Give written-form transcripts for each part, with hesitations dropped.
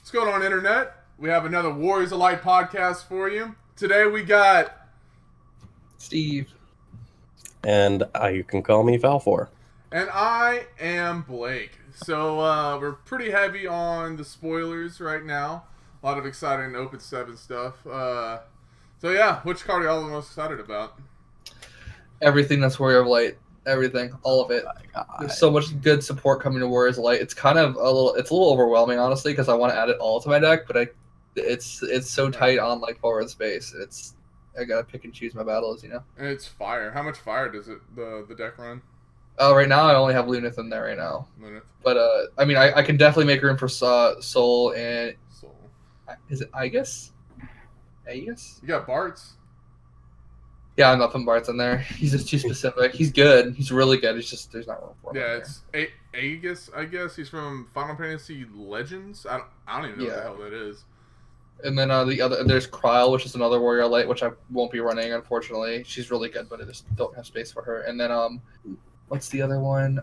What's going on, Internet? We have another Warriors of Light podcast for you. Today we got Steve. And you can call me Valfor. And I am Blake. So we're pretty heavy on the spoilers right now. A lot of exciting Open 7 stuff. So yeah, which card are y'all the most excited about? Everything that's Warrior of Light. Everything. All of it. There's so much good support coming to Warriors of Light. It's kind of it's a little overwhelming, honestly, because I want to add it all to my deck, but it's so tight on like forward space. I gotta pick and choose my battles, you know. And it's fire. How much fire does the deck run? Right now I only have Lunith in there right now. Lunith. But I mean I can definitely make room for Soul and Soul. Is it Aegis? Aegis? You got Bart's. Yeah, I'm not putting Bart's in there. He's just too specific. He's good. He's really good. It's just there's not room for him. Yeah, it's Aegis, I guess. He's from Final Fantasy Legends. I don't even know what the hell that is. And then there's Kryl, which is another Warrior of Light, which I won't be running, unfortunately. She's really good, but I just don't have space for her. And then what's the other one?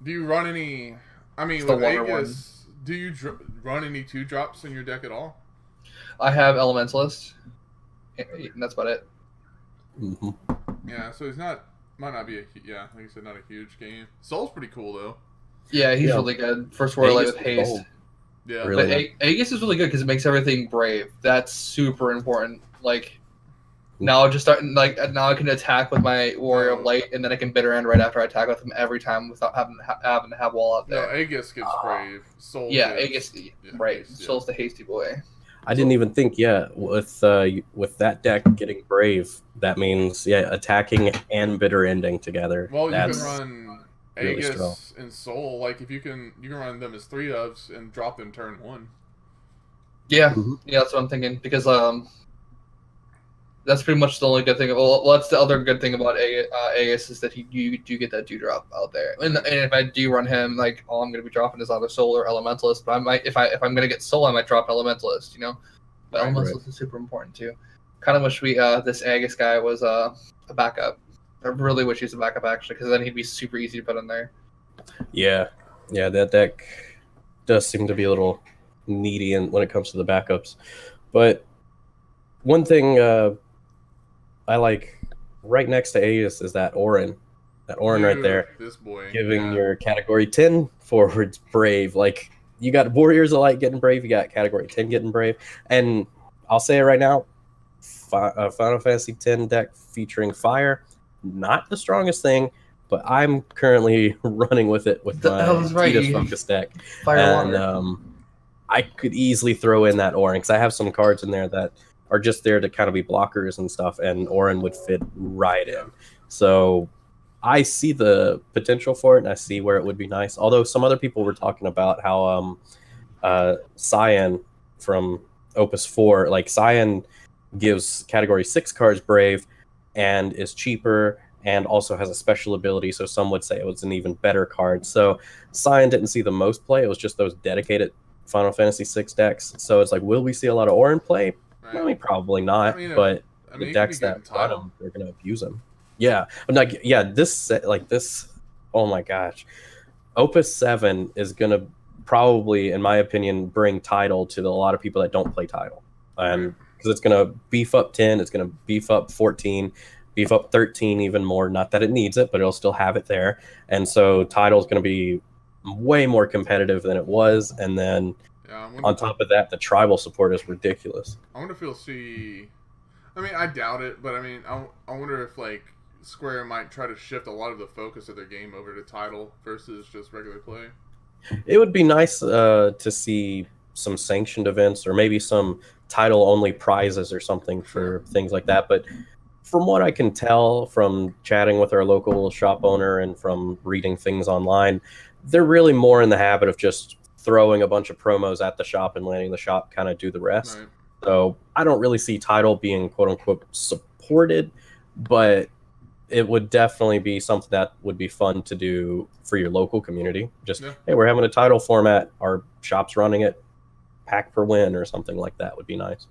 Do you run any? I mean, with Aegis, do you run any 2-drops in your deck at all? I have Elementalist, and that's about it. Mm-hmm. Yeah, so he's might not be like you said, not a huge game. Soul's pretty cool though. Yeah, he's really good. First Warrior Light with haste. Gold. Yeah, really but Aegis is really good because it makes everything brave. That's super important. Like now, now I can attack with my Warrior of Light, and then I can Bitter End right after I attack with him every time without having to have wall out there. No, Aegis gets brave. Soul. Yeah, Aegis. Right, haste, Soul's the hasty boy. I didn't even think, with that deck getting brave, that means attacking and bitter ending together. Well, That's you can run really Aegis strong. and Soul. Like if you can run them as 3-ofs and drop them turn 1. Yeah, yeah, that's what I'm thinking because that's pretty much the only good thing. Well, that's the other good thing about Aegis is that you do get that 2-drop out there. And if I do run him, like all I'm going to be dropping is either Soul or Elementalist. But I might, if I'm going to get Soul, I might drop Elementalist. You know, but Elementalist is super important too. Kind of wish this Aegis guy was a backup. I really wish he was a backup actually, because then he'd be super easy to put in there. Yeah, that deck does seem to be a little needy when it comes to the backups. But one thing I like right next to Aegis is that Orin. That Orin right there. This boy. Giving your category 10 forwards brave. Like, you got Warriors of Light getting brave, you got category 10 getting brave. And I'll say it right now, Final Fantasy X deck featuring fire, not the strongest thing, but I'm currently running with it with my Tidus Focus deck. And I could easily throw in that Orin, because I have some cards in there that are just there to kind of be blockers and stuff, and Orin would fit right in. So I see the potential for it, and I see where it would be nice. Although some other people were talking about how Cyan from Opus 4, like Cyan gives category 6 cards brave and is cheaper and also has a special ability, so some would say it was an even better card. So Cyan didn't see the most play. It was just those dedicated Final Fantasy VI decks. So it's like, will we see a lot of Orin play? Right. I mean, probably not, but the decks that got them, they're going to abuse them. Yeah. I'm like, this, oh my gosh. Opus 7 is going to probably, in my opinion, bring Tidal to a lot of people that don't play Tidal. Because it's going to beef up 10, it's going to beef up 14, beef up 13 even more. Not that it needs it, but it'll still have it there. And so Tidal is going to be way more competitive than it was. And then on top of that, the tribal support is ridiculous. I wonder if you'll see. I mean, I doubt it, but I mean, I wonder if like Square might try to shift a lot of the focus of their game over to Tidal versus just regular play. It would be nice to see some sanctioned events or maybe some Tidal-only prizes or something for things like that. But from what I can tell from chatting with our local shop owner and from reading things online, they're really more in the habit of just throwing a bunch of promos at the shop and letting the shop kind of do the rest. Right. So I don't really see Tidal being quote-unquote supported, but it would definitely be something that would be fun to do for your local community. Just, hey, we're having a Tidal format, our shop's running it, pack per win or something like that would be nice.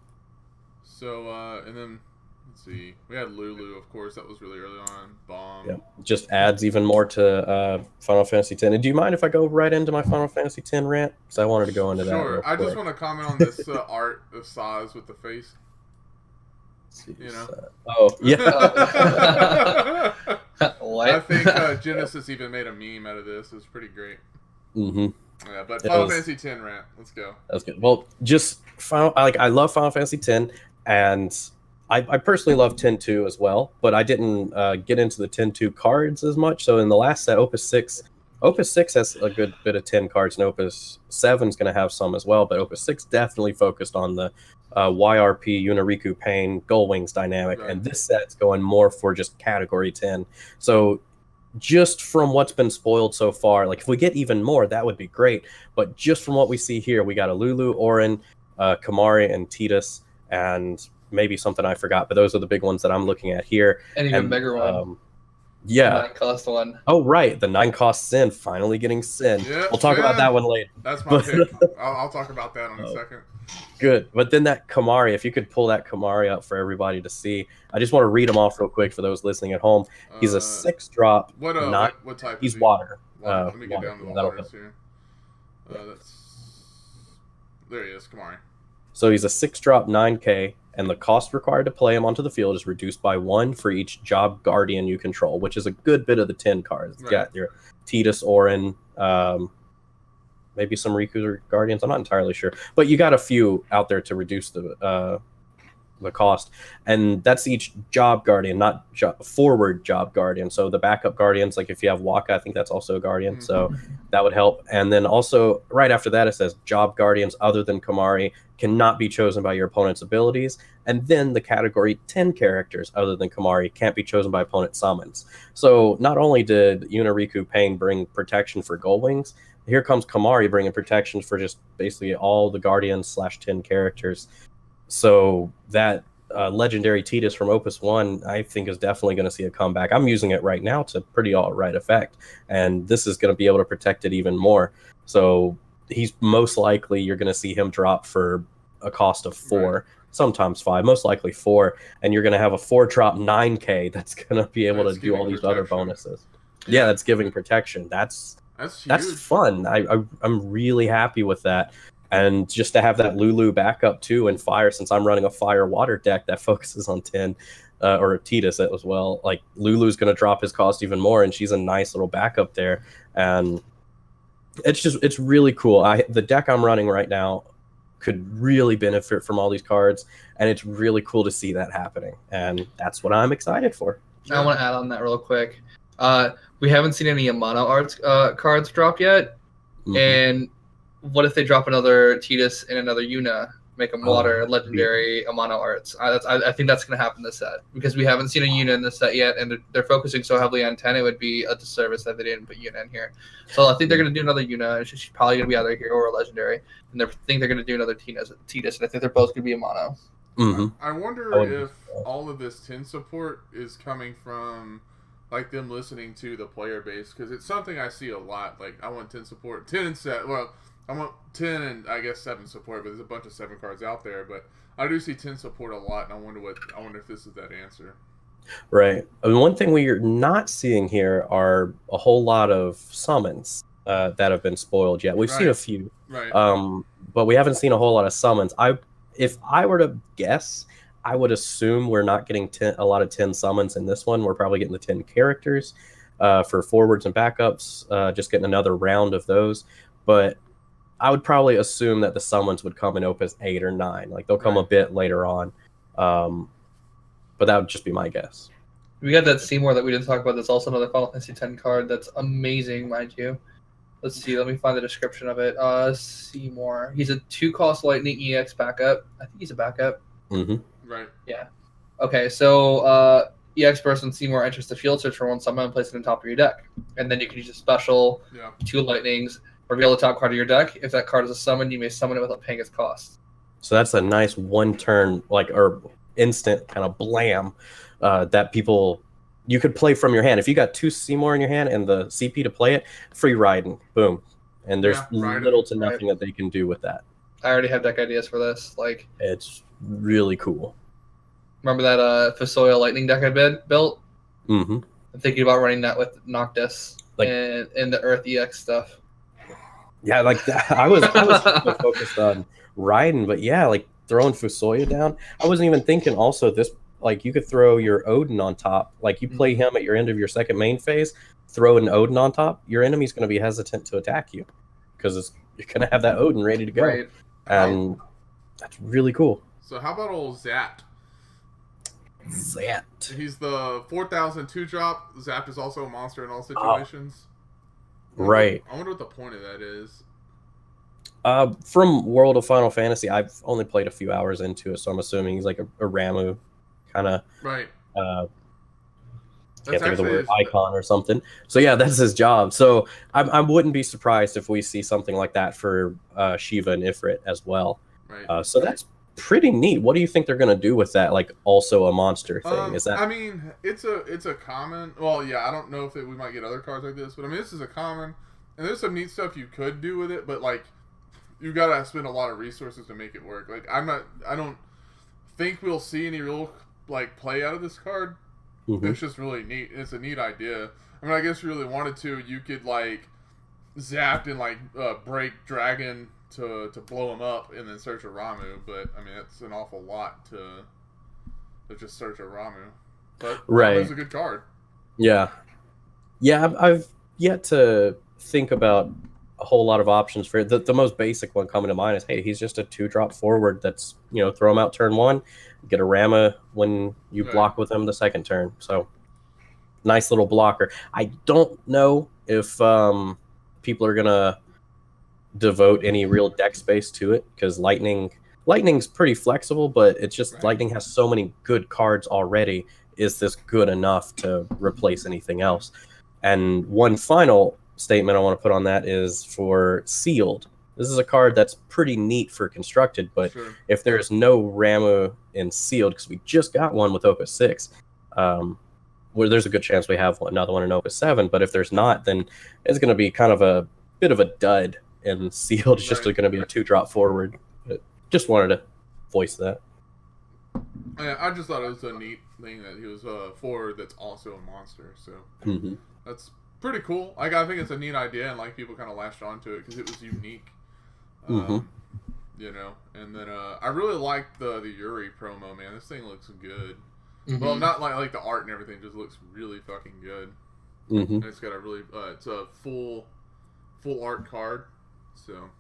So, and then, let's Let's see. We had Lulu, of course. That was really early on. Bomb. Yeah, just adds even more to Final Fantasy X. And do you mind if I go right into my Final Fantasy X rant? Because I wanted to go into that real Sure. I quick. just want to comment on this art of Saz with the face. You know? Oh, yeah. What? I think Genesis even made a meme out of this. It was pretty great. Mm-hmm. Yeah, but It Final was- Fantasy X rant. Let's go. That's good. Well, just I love Final Fantasy X, and I personally love 10-2 as well, but I didn't get into the 10-2 cards as much. So in the last set, Opus 6 has a good bit of 10 cards, and Opus 7 is going to have some as well, but Opus 6 definitely focused on the YRP, Unariku Pain, Gull Wings dynamic, Right. and this set's going more for just Category 10. So just from what's been spoiled so far, like if we get even more, that would be great. But just from what we see here, we got a Lulu, Orin, Kamari, and Tidus, and maybe something I forgot, but those are the big ones that I'm looking at here. And even bigger one. Yeah. 9-cost one. Oh, right. The 9-cost Sin finally getting Sin. Yeah, we'll talk about that one later. That's my pick. I'll talk about that in a second. Good. But then that Kamari, if you could pull that Kamari up for everybody to see. I just want to read them off real quick for those listening at home. He's a 6-drop. What type He's is he? water. Let me get water. down to the That'll waters help. here. There he is. Kamari. So he's a 6-drop 9K, and the cost required to play him onto the field is reduced by 1 for each job guardian you control, which is a good bit of the 10 cards. Right. You got your Tidus, Orin, maybe some Riku or Guardians. I'm not entirely sure, but you got a few out there to reduce the cost, and that's each job guardian, not forward job guardian. So the backup guardians, like if you have Waka, I think that's also a guardian, so that would help. And then also right after that, it says job guardians other than Kamari cannot be chosen by your opponent's abilities, and then the category 10 characters other than Kamari can't be chosen by opponent summons. So not only did Unariku Pain bring protection for Gull Wings, here comes Kamari bringing protection for just basically all the guardians / 10 characters. So that legendary Tidus from Opus 1, I think, is definitely going to see a comeback. I'm using it right now to pretty all right effect, and this is going to be able to protect it even more. So he's most likely, you're going to see him drop for a cost of 4, Right. sometimes 5, most likely 4, and you're going to have a 4-drop 9K that's going to be able That's to do all giving these other protection. bonuses. Yeah, that's giving protection. That's huge. fun. I'm really happy with that. And just to have that Lulu backup too in fire, since I'm running a fire water deck that focuses on 10, or Tidus as well, like Lulu's going to drop his cost even more, and she's a nice little backup there. And it's really cool. The deck I'm running right now could really benefit from all these cards, and it's really cool to see that happening. And that's what I'm excited for. I want to add on that real quick. We haven't seen any Amano Art cards drop yet. Mhm. And what if they drop another Tidus and another Yuna, make them water, Oh, legendary Amano Arts? I think that's going to happen this set because we haven't seen a Yuna in this set yet, and they're focusing so heavily on 10. It would be a disservice that they didn't put Yuna in here. So I think they're going to do another Yuna. She's probably going to be either a hero or a legendary, and they think they're going to do another Tidus, and I think they're both going to be Amano. Mhm. I wonder Oh, if all of this 10 support is coming from like them listening to the player base, because it's something I see a lot. Like I want 10 support, 10 and 7. Well, I want 10 and I guess 7 support, but there's a bunch of 7 cards out there. But I do see 10 support a lot, and I wonder if this is that answer. Right. I mean, one thing we're not seeing here are a whole lot of summons that have been spoiled yet. We've seen a Right. few, Right. but we haven't seen a whole lot of summons. If I were to guess, I would assume we're not getting a lot of 10 summons in this one. We're probably getting the 10 characters for forwards and backups, just getting another round of those. But I would probably assume that the summons would come in Opus 8 or 9. Like they'll come a Right. bit later on. But that would just be my guess. We got that Seymour that we didn't talk about. That's also another Final Fantasy X card. That's amazing, mind you. Let's see. Let me find the description of it. Seymour. He's a 2-cost Lightning EX backup. I think he's a backup. Mm-hmm. Right. Okay, so EX burst when Seymour enters the field, search for one summon and place it on top of your deck. And then you can use a special Yeah. 2 lightnings, reveal the top card of your deck. If that card is a summon, you may summon it without paying its cost. So that's a nice one turn, or instant kind of blam that you could play from your hand. If you got 2 Seymour in your hand and the CP to play it, free riding, boom. And there's Raiden, little to nothing that they can do with that. I already have deck ideas for this. Like, It's really cool. Remember that Fusoya Lightning deck I built? Mm-hmm. I'm thinking about running that with Noctis Like- and the Earth EX stuff. Yeah, like I was so focused on riding, but yeah, like throwing Fusoya down. I wasn't even thinking also this, like you could throw your Odin on top. Like you play him at your end of your second main phase, throw an Odin on top, your enemy's going to be hesitant to attack you because you're going to have that Odin ready to go. Right. And that's really cool. So how about old Zapped? Zapped. He's the 4,002 drop. Zapped is also a monster in all situations. Right. I wonder what the point of that is. From World of Final Fantasy, I've only played a few hours into it, so I'm assuming he's like a Ramu kind of. Right. Can't That's think of the word, actually icon or something. So yeah, that's his job. So I wouldn't be surprised if we see something like that for Shiva and Ifrit as well. Right. So that's pretty neat. What do you think they're gonna do with that? Like also a monster thing? Is that? I mean, it's a common. Well, yeah, I don't know if we might get other cards like this, but I mean, this is a common, and there's some neat stuff you could do with it, but like, you gotta spend a lot of resources to make it work. Like, I don't think we'll see any real like play out of this card. Mm-hmm. It's just really neat. It's a neat idea. I mean, I guess if you really wanted to, you could like zap and like break dragon to blow him up and then search a Ramu. But I mean, it's an awful lot to just search a Ramu. But Right. Ramu's a good card. Yeah. I've yet to think about a whole lot of options for it. The most basic one coming to mind is, hey, he's just a 2-drop forward that's, throw him out turn 1, get a Rama when you block with him the second turn. So nice little blocker. I don't know if people are gonna devote any real deck space to it, because lightning's pretty flexible, but it's just Lightning has so many good cards already. Is this good enough to replace anything else? And one final statement I want to put on that is for Sealed. This is a card that's pretty neat for Constructed, but if there's no Ramu in Sealed, because we just got one with Opus 6, where there's a good chance we have another one in Opus 7, but if there's not, then it's going to be kind of a bit of a dud, and Sealed is just going to be a 2-drop forward. But just wanted to voice that. Yeah, I just thought it was a neat thing that he was a forward that's also a monster, so that's pretty cool. I think it's a neat idea, and like people kind of latched onto it because it was unique. And then I really liked the Yuri promo, man. This thing looks good. Well, not like the art and everything, just looks really fucking good. And it's got a really it's a full art card, so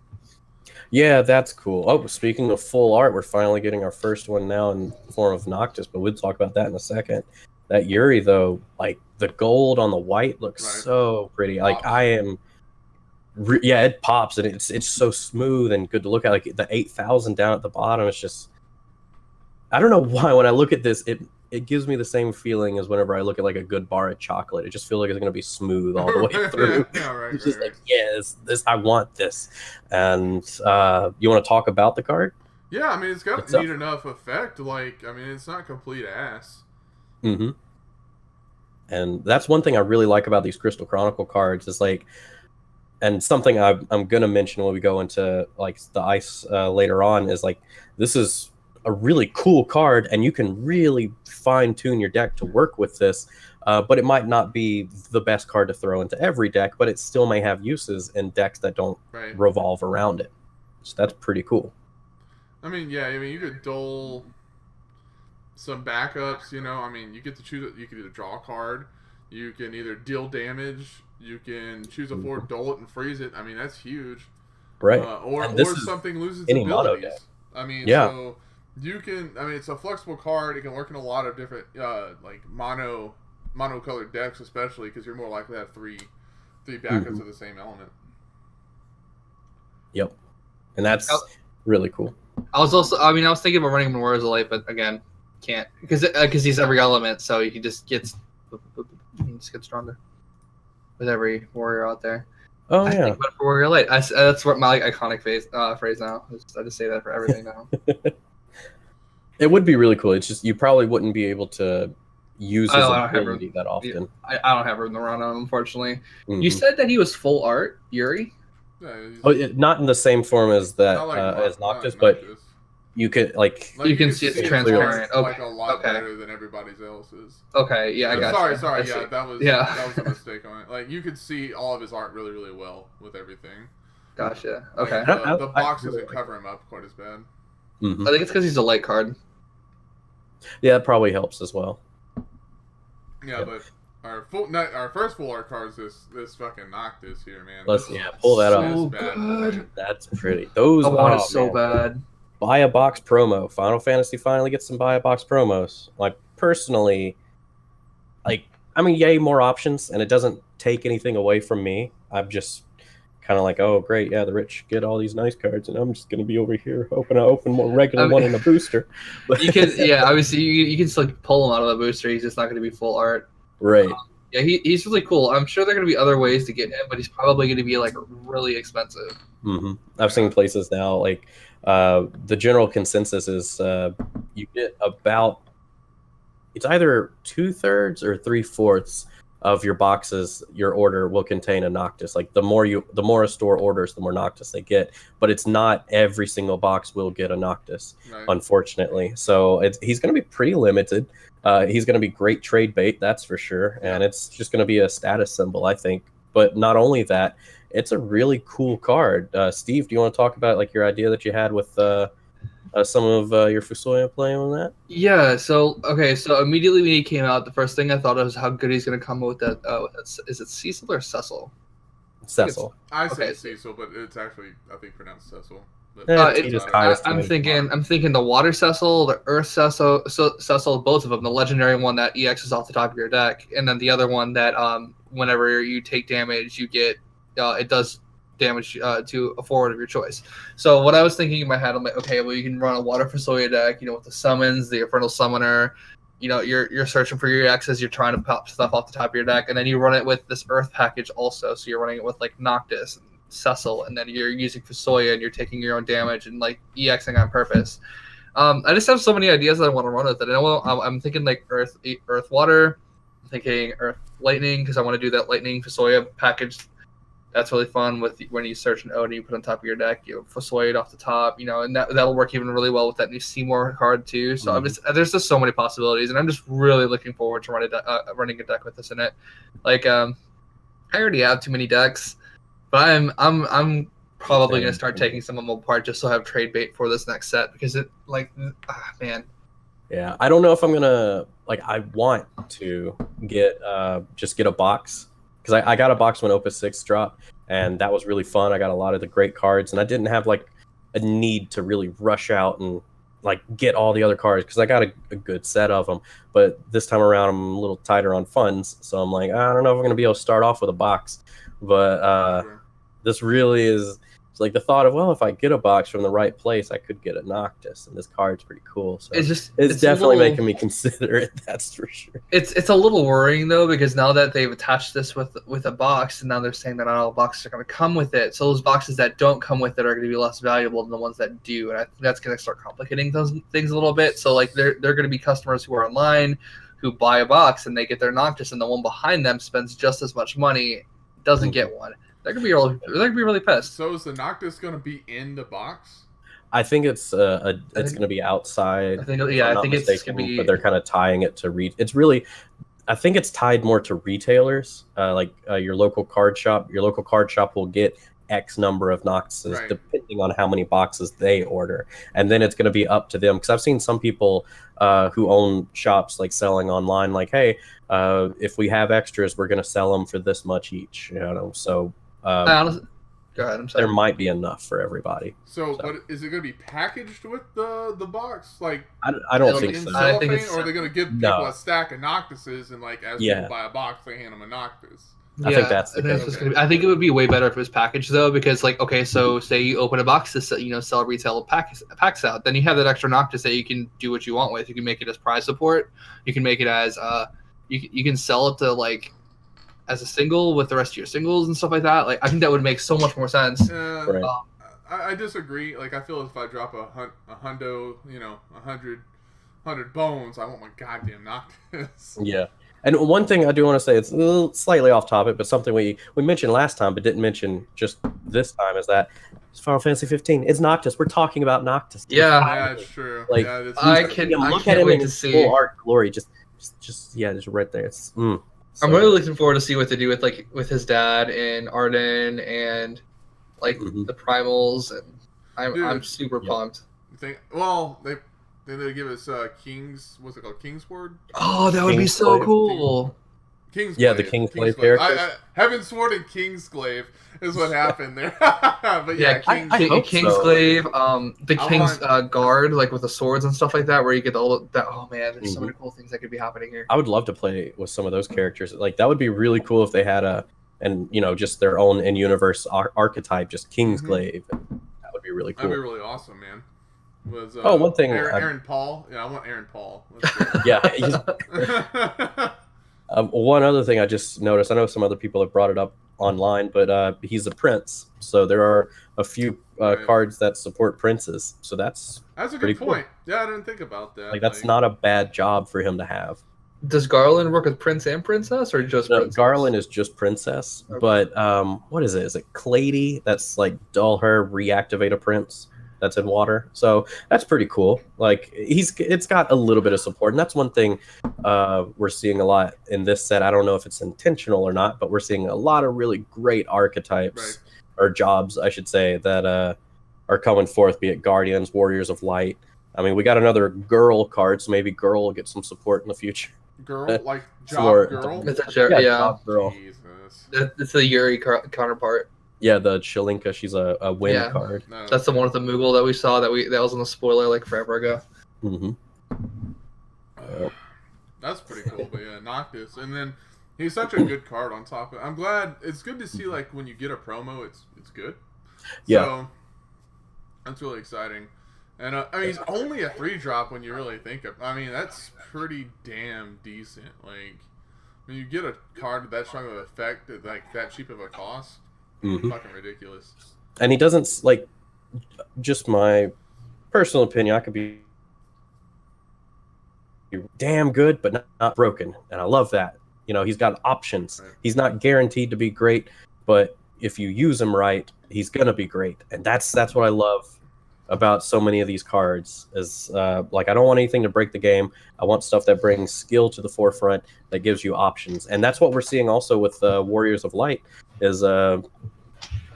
yeah, that's cool. Oh, speaking of full art, we're finally getting our first one now in form of Noctis, but we'll talk about that in a second. That Yuri, though, like the gold on the white looks so pretty. Like I am, it pops, and it's so smooth and good to look at. Like the 8,000 down at the bottom, it's just, I don't know why when I look at this, it gives me the same feeling as whenever I look at like a good bar of chocolate. It just feels like it's gonna be smooth all the way through. It's just like, this I want this. And you want to talk about the card? Yeah, I mean, it's got a neat enough effect. Like, I mean, it's not complete ass. And that's one thing I really like about these Crystal Chronicle cards is like, and something I'm gonna mention when we go into like the ice later on is like, this is a really cool card, and you can really fine tune your deck to work with this. But it might not be the best card to throw into every deck, but it still may have uses in decks that don't revolve around it. So that's pretty cool. I mean, yeah, you could dole some backups, I mean, you get to choose, you can either draw a card, you can either deal damage, you can choose a forward, dole it, and freeze it. I mean, that's huge. Right. Or something loses any abilities. Mono deck. I mean, so you can, I mean, it's a flexible card. It can work in a lot of different, like, mono-colored decks, especially, because you're more likely to have three backups of the same element. Yep. And that's really cool. I was thinking about running him in Warriors of Light, but again, can't, because he's every element, so he just gets stronger with every warrior out there. Oh, I think about for Warrior Light. That's what my iconic phrase now. I just say that for everything now. It would be really cool. It's just you probably wouldn't be able to use his ability that often. I don't have room to run on him, unfortunately. You said that he was full art, Yuri? Yeah, not in the same form as that as Noctis, but You could like You can see it's transparent. It's, like a lot Okay. better than everybody's else's. Okay, yeah, I got Sorry, I yeah, see. that was a mistake on it. Like you could see all of his art really, really well with everything. Gotcha. Like, Okay. the box doesn't cover him up quite as bad. Mhm. I think it's because he's a light card. Yeah, it probably helps as well. Yeah, but our first full art card is this fucking Noctis here, man. Let's This pull that up. So bad good. boy. That's pretty. Those I want it oh, so man. bad. Buy a box promo. Final Fantasy finally gets some buy a box promos. Like personally, like I mean, yay, more options, and it doesn't take anything away from me. I'm just kind of like, oh, great, yeah, the rich get all these nice cards, and I'm just gonna be over here hoping to open more regular one in the booster. You can, yeah, obviously you can still pull him out of the booster. He's just not going to be full art. Right. Yeah, he's really cool. I'm sure there are going to be other ways to get him, but he's probably going to be like really expensive. Mm-hmm. I've seen places now like the general consensus is you get about it's either 2/3 or 3/4 of your boxes, your order will contain a Noctis. Like the more a store orders, the more Noctis they get. But it's not every single box will get a Noctis, Right. unfortunately. So he's going to be pretty limited. He's going to be great trade bait, that's for sure. And it's just going to be a status symbol, I think. But not only that, it's a really cool card. Steve, do you want to talk about like your idea that you had with some of your Fusoya playing on that? Yeah. So immediately when he came out, the first thing I thought of was how good he's going to come with that. Is it Cecil or Cecil? Cecil. I say Okay. Cecil, but it's actually I think pronounced Cecil. But I'm thinking the water Cecil, the earth Cecil, both of them. The legendary one that EXs off the top of your deck, and then the other one that whenever you take damage, you get it does damage to a forward of your choice. So what I was thinking in my head, I'm like, okay, well you can run a water Fusoya deck, with the summons, the Infernal Summoner. You're searching for your X's, you're trying to pop stuff off the top of your deck, and then you run it with this Earth package also. So you're running it with like Noctis and Cecil, and then you're using Fusoya and you're taking your own damage and like EXing on purpose. I just have so many ideas that I want to run with it. I'm thinking like Earth Water. I'm thinking Earth Lightning because I want to do that Lightning Fusoya package. That's really fun with when you search an Odin, you put on top of your deck, Fusoya it off the top, and that'll work even really well with that new Seymour card too. So there's just so many possibilities, and I'm just really looking forward to running a deck with this in it. Like I already have too many decks, but I'm probably gonna start taking some of them apart just so I have trade bait for this next set because man. Yeah, I don't know if I'm gonna I want to get just get a box. Because I got a box when Opus 6 dropped, and that was really fun. I got a lot of the great cards, and I didn't have like a need to really rush out and like get all the other cards because I got a good set of them. But this time around, I'm a little tighter on funds, so I'm like, I don't know if I'm gonna be able to start off with a box. But this really is. It's like the thought of, well, if I get a box from the right place, I could get a Noctis, and this card's pretty cool. So it's definitely making me consider it. That's for sure. It's a little worrying though because now that they've attached this with a box, and now they're saying that not all boxes are going to come with it. So those boxes that don't come with it are going to be less valuable than the ones that do, and I think that's going to start complicating those things a little bit. So like they're going to be customers who are online who buy a box and they get their Noctis, and the one behind them spends just as much money, doesn't get one. They're gonna be really pissed. So is the Noctis gonna be in the box? I think it's gonna be outside. I think it's gonna be. But they're kind of tying it to It's really, I think it's tied more to retailers. Your local card shop. Your local card shop will get X number of Noctises depending on how many boxes they order, and then it's gonna be up to them. Because I've seen some people who own shops like selling online, like, hey, if we have extras, we're gonna sell them for this much each. So. Honestly, go ahead. I'm sorry. There might be enough for everybody. So, but is it going to be packaged with the box? Like, I don't think so. I think or are they going to give people a stack of Noctises and like as people buy a box, they hand them a Noctis? I think that's the case. I think it would be way better if it was packaged though, because like, okay, so say you open a box to sell retail packs out, then you have that extra Noctis that you can do what you want with. You can make it as prize support. You can make it as you can sell it to like as a single with the rest of your singles and stuff like that. Like I think that would make so much more sense. Right. I disagree. Like I feel if I drop a hundo, 100 bones, I want my goddamn Noctis. Yeah. And one thing I do want to say, it's a little slightly off topic, but something we mentioned last time but didn't mention just this time, is that It's Final Fantasy 15. It's Noctis. We're talking about Noctis. Yeah. Yeah, it's true. Like, yeah, it's I true. can- look can't at him wait in to his see. full art glory. Just right there. It's. I'm so really good. looking forward to see what they do with his dad and Arden and like Mhm. the primals, and Dude, I'm super yeah. pumped. Well, they give us King's. What's it called? Kingsword. Oh, that would be King's so Glaive. cool. Kingsglaive. Yeah, the Kingsglaive Kingsglaive. characters. I haven't sworn in Kingsglaive is what happened there. But yeah, I hope Kingsglaive, the I King's want- guard, like with the swords and stuff like that, where you get all that. Oh man, there's so Mhm. many cool things that could be happening here. I would love to play with some of those characters. Like that would be really cool if they had just their own in-universe archetype, just Kingsglaive. That would be really cool. That'd be really awesome, man. Was one thing Aaron Paul? Yeah, I want Aaron Paul. Let's do it. Yeah. he's- one other thing I just noticed. I know some other people have brought it up online, but he's a prince, so there are a few Right. cards that support princes. So that's That's a Pretty good cool. point. Yeah, I didn't think about that. like that's not a bad job for him to have. Does Garland work with Prince and Princess, or just No, Princess? Garland is just princess, Okay. but what is it? Is it Clady? That's like dull her reactivate a prince that's in water. So that's pretty cool. Like it's got a little bit of support, and that's one thing we're seeing a lot in this set. I don't know if it's intentional or not, but we're seeing a lot of really great archetypes or jobs, I should say, that are coming forth. Be it Guardians, Warriors of Light. I mean, we got another girl card, so maybe girl will get some support in the future. Girl, like For- job girl. It's a yeah. Job girl. Jesus. It's the Yuri counterpart. Yeah, the Shilinka, she's a wind Yeah. card. No. That's the one with the Moogle that we saw that was in the spoiler like forever ago. hmm That's pretty cool, but yeah, Noctis, and then he's such a good card on top of it. I'm glad. It's good to see like when you get a promo, it's good. Yeah. So that's really exciting, and I mean he's only a 3-drop when you really think of. I mean that's pretty damn decent. Like when you get a card with that strong of an effect at like that cheap of a cost, hmm fucking ridiculous. And he doesn't like. Just my personal opinion. I could be damn good, but not broken, and I love that. You know, he's got options. Right. He's not guaranteed to be great, but if you use him right, he's gonna be great, and that's what I love about so many of these cards. Is like I don't want anything to break the game. I want stuff that brings skill to the forefront, that gives you options, and that's what we're seeing also with Warriors of Light. Is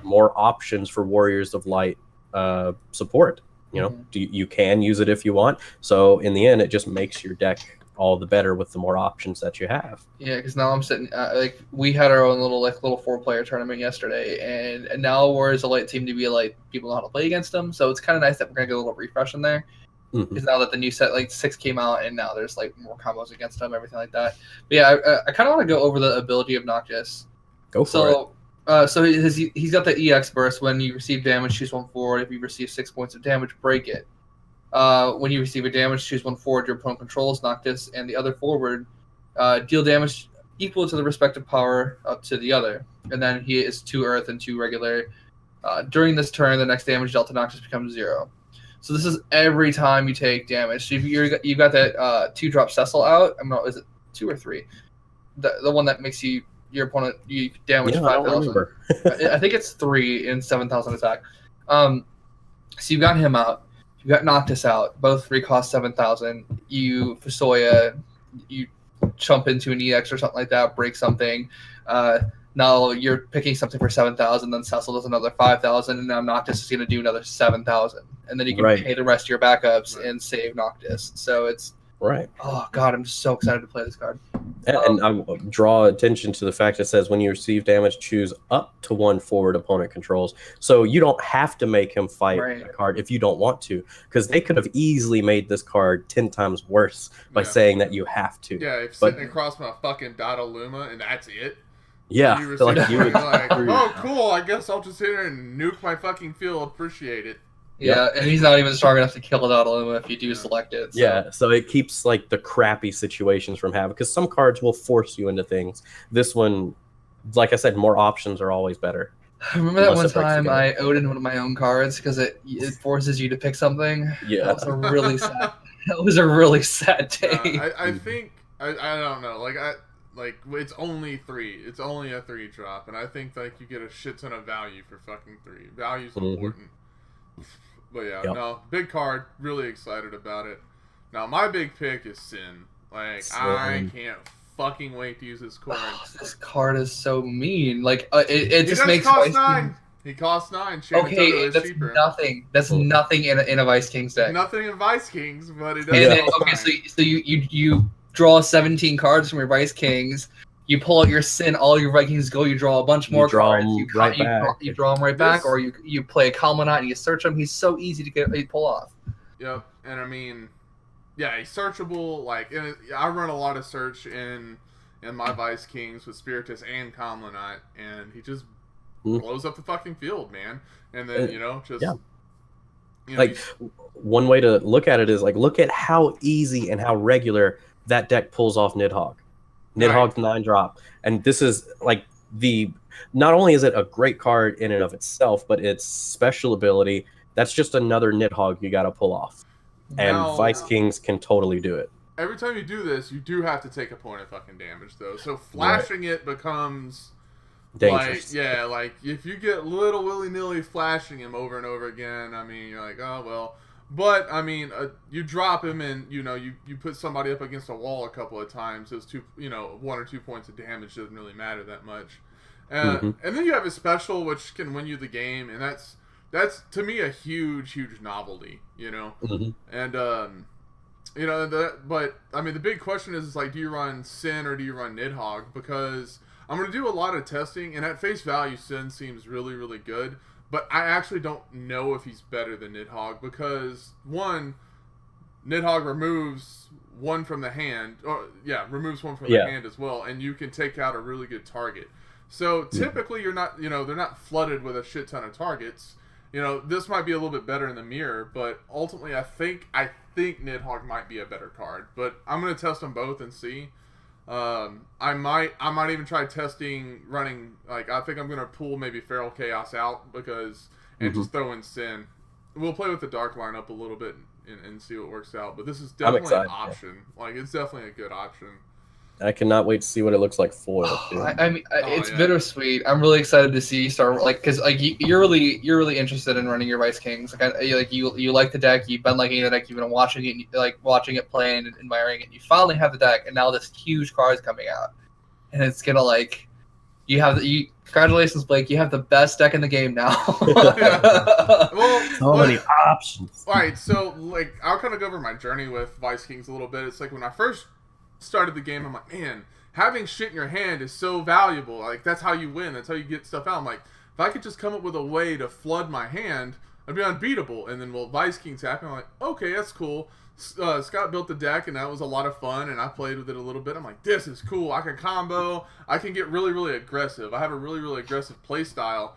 more options for Warriors of Light support. You know, you can use it if you want. So in the end, it just makes your deck all the better with the more options that you have. Yeah, because now I'm sitting like we had our own little 4-player tournament yesterday, and now Warriors of Light seem to be like people know how to play against them. So it's kind of nice that we're gonna get a little refresh in there. Mhm. Because now that the new set 6 came out, and now there's like more combos against them, everything like that. But yeah, I kind of want to go over the ability of Noctis. Go for it. So he's got the EX burst. When you receive damage, choose 1 forward. If you receive 6 points of damage, break it. When you receive a damage, choose 1 forward. Your opponent controls Noctis, and the other forward deal damage equal to the respective power up to the other. And then he is 2 earth and 2 regular. During this turn, the next damage dealt to Noctis becomes 0. So this is every time you take damage. So if you've got that 2-drop Cecil out. Is it 2 or 3? The one that makes your opponent you damage Yeah, I don't 5,000. remember. I think it's 3 in 7,000 attack. So you've got him out. You've got Noctis out. Both 3 cost 7,000. You Fusoya, you chump into an EX or something like that, break something. Now you're picking something for 7,000. Then Cecil does another 5,000, and now Noctis is going to do another 7,000. And then you can Right. pay the rest of your backups Right. and save Noctis. So it's Right. oh god, I'm so excited to play this card. And I draw attention to the fact it says when you receive damage, choose up to 1 forward opponent controls. So you don't have to make him fight Right. a card if you don't want to, because they could have easily made this card 10 times worse by Yeah. saying that you have to. Yeah, if But- sitting across from a fucking Dada Luma and that's it. Yeah, You so, like receive you it, would. you're like, screw oh, yourself. cool. I guess I'll just sit here and nuke my fucking field. Appreciate it. Yeah, and he's not even strong enough to kill a Dodaluma if you do select it. So. Yeah, so it keeps like the crappy situations from happening, because some cards will force you into things. This one, like I said, more options are always better. Remember that Unless one it breaks the time game. I owed in one of my own cards because it forces you to pick something? Yeah. That was a really sad. That was a really sad Uh, day. I think I don't know. Like like it's only 3. It's only a 3 drop, and I think like you get a shit ton of value for fucking 3. Value's important. But yeah, no, big card. Really excited about it. Now my big pick is Sin. Like I can't fucking wait to use this card. Oh, this card is so mean. Like it just makes cost 9. He costs 9. Okay, that's cheaper. Nothing. That's nothing in a Vice Kings deck. Nothing in Vice Kings, but it does. And then, okay, so you draw 17 cards from your Vice Kings. You pull out your Sin, all your Vikings go. You draw a bunch more cards. You draw them right back, or you play a Kalmanite and you search him. He's so easy to pull off. Yep, and I mean, yeah, he's searchable. Like, I run a lot of search in my Vice Kings with Spiritus and Kalmanite, and he just blows up the fucking field, man. And then like one way to look at it is like look at how easy and how regular that deck pulls off Nidhogg. Nidhogg's 9-drop, and this is like not only is it a great card in and of itself, but its special ability, that's just another Nidhogg you got to pull off. And Vice Kings can totally do it. Every time you do this, you do have to take a point of fucking damage, though. So flashing it becomes dangerous. Like if you get little willy-nilly flashing him over and over again, I mean, you're like, oh well. But I mean, you drop him and you put somebody up against a wall a couple of times. Those 1 or 2 points of damage doesn't really matter that much. And then you have a special which can win you the game, and that's to me a huge novelty. And but I mean the big question is like, do you run Sin or do you run Nidhogg? Because I'm going to do a lot of testing, and at face value, Sin seems really, really good. But I actually don't know if he's better than Nidhogg because, one, Nidhogg removes one from the hand. Removes one from the hand as well, and you can take out a really good target. So typically you're not, they're not flooded with a shit ton of targets. This might be a little bit better in the mirror, but ultimately I think Nidhogg might be a better card. But I'm going to test them both and see. I might even try testing running, like, I think I'm going to pull maybe Feral Chaos out and just throw in Sin. We'll play with the Dark lineup a little bit and see what works out, but this is definitely an option. Like, it's definitely a good option. I cannot wait to see what it looks like foiled. I mean, it's bittersweet. I'm really excited to see you start, like, because like you're really interested in running your Vice Kings. Like, you like the deck. You've been liking the deck. You've been watching it play and admiring it. You finally have the deck, and now this huge card is coming out, and it's gonna like congratulations, Blake. You have the best deck in the game now. Well, so many options. All right, so like I'll kind of go over my journey with Vice Kings a little bit. It's like when I first started the game, I'm like, man, having shit in your hand is so valuable. Like, that's how you win. That's how you get stuff out. I'm like, if I could just come up with a way to flood my hand, I'd be unbeatable. And then, Vice Kings happen. I'm like, okay, that's cool. Scott built the deck, and that was a lot of fun, and I played with it a little bit. I'm like, this is cool. I can combo. I can get really, really aggressive. I have a really, really aggressive play style.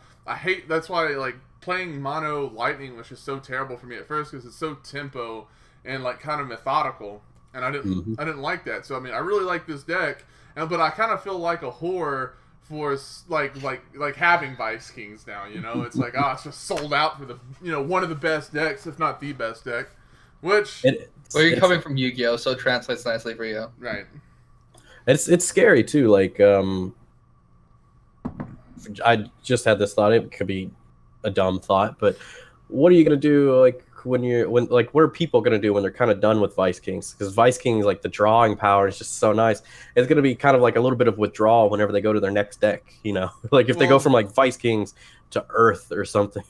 That's why, like, playing mono lightning was just so terrible for me at first because it's so tempo and, like, kind of methodical. And I didn't like that. So I mean, I really like this deck, but I kind of feel like a whore for like having Vice Kings now. It's like it's just sold out for the one of the best decks, if not the best deck. Which you're coming from Yu-Gi-Oh, so it translates nicely for you, right? It's scary too. Like I just had this thought. It could be a dumb thought, but what are you gonna do like? What are people gonna do when they're kind of done with Vice Kings? Because Vice Kings, like, the drawing power is just so nice. It's gonna be kind of like a little bit of withdrawal whenever they go to their next deck. Like if they go from like Vice Kings to Earth or something.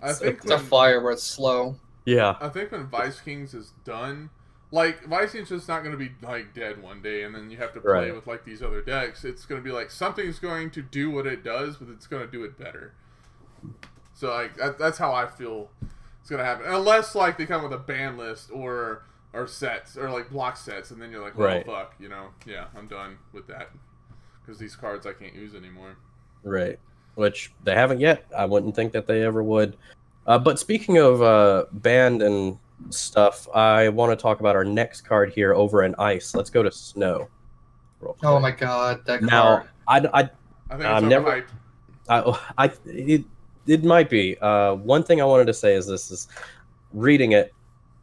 I think it's a fire where it's slow. Yeah. I think when Vice Kings is done, like Vice Kings is not gonna be like dead one day, and then you have to play with like these other decks. It's gonna be like something's going to do what it does, but it's gonna do it better. So like that's how I feel. It's gonna happen unless like they come with a ban list or sets or like block sets, and then you're like, well, fuck, I'm done with that because these cards I can't use anymore. Right, which they haven't yet. I wouldn't think that they ever would. But speaking of banned and stuff, I want to talk about our next card here over in Ice. Let's go to Snow. Oh my god, that card. Now I think it's overhyped. It might be. One thing I wanted to say is this is reading it.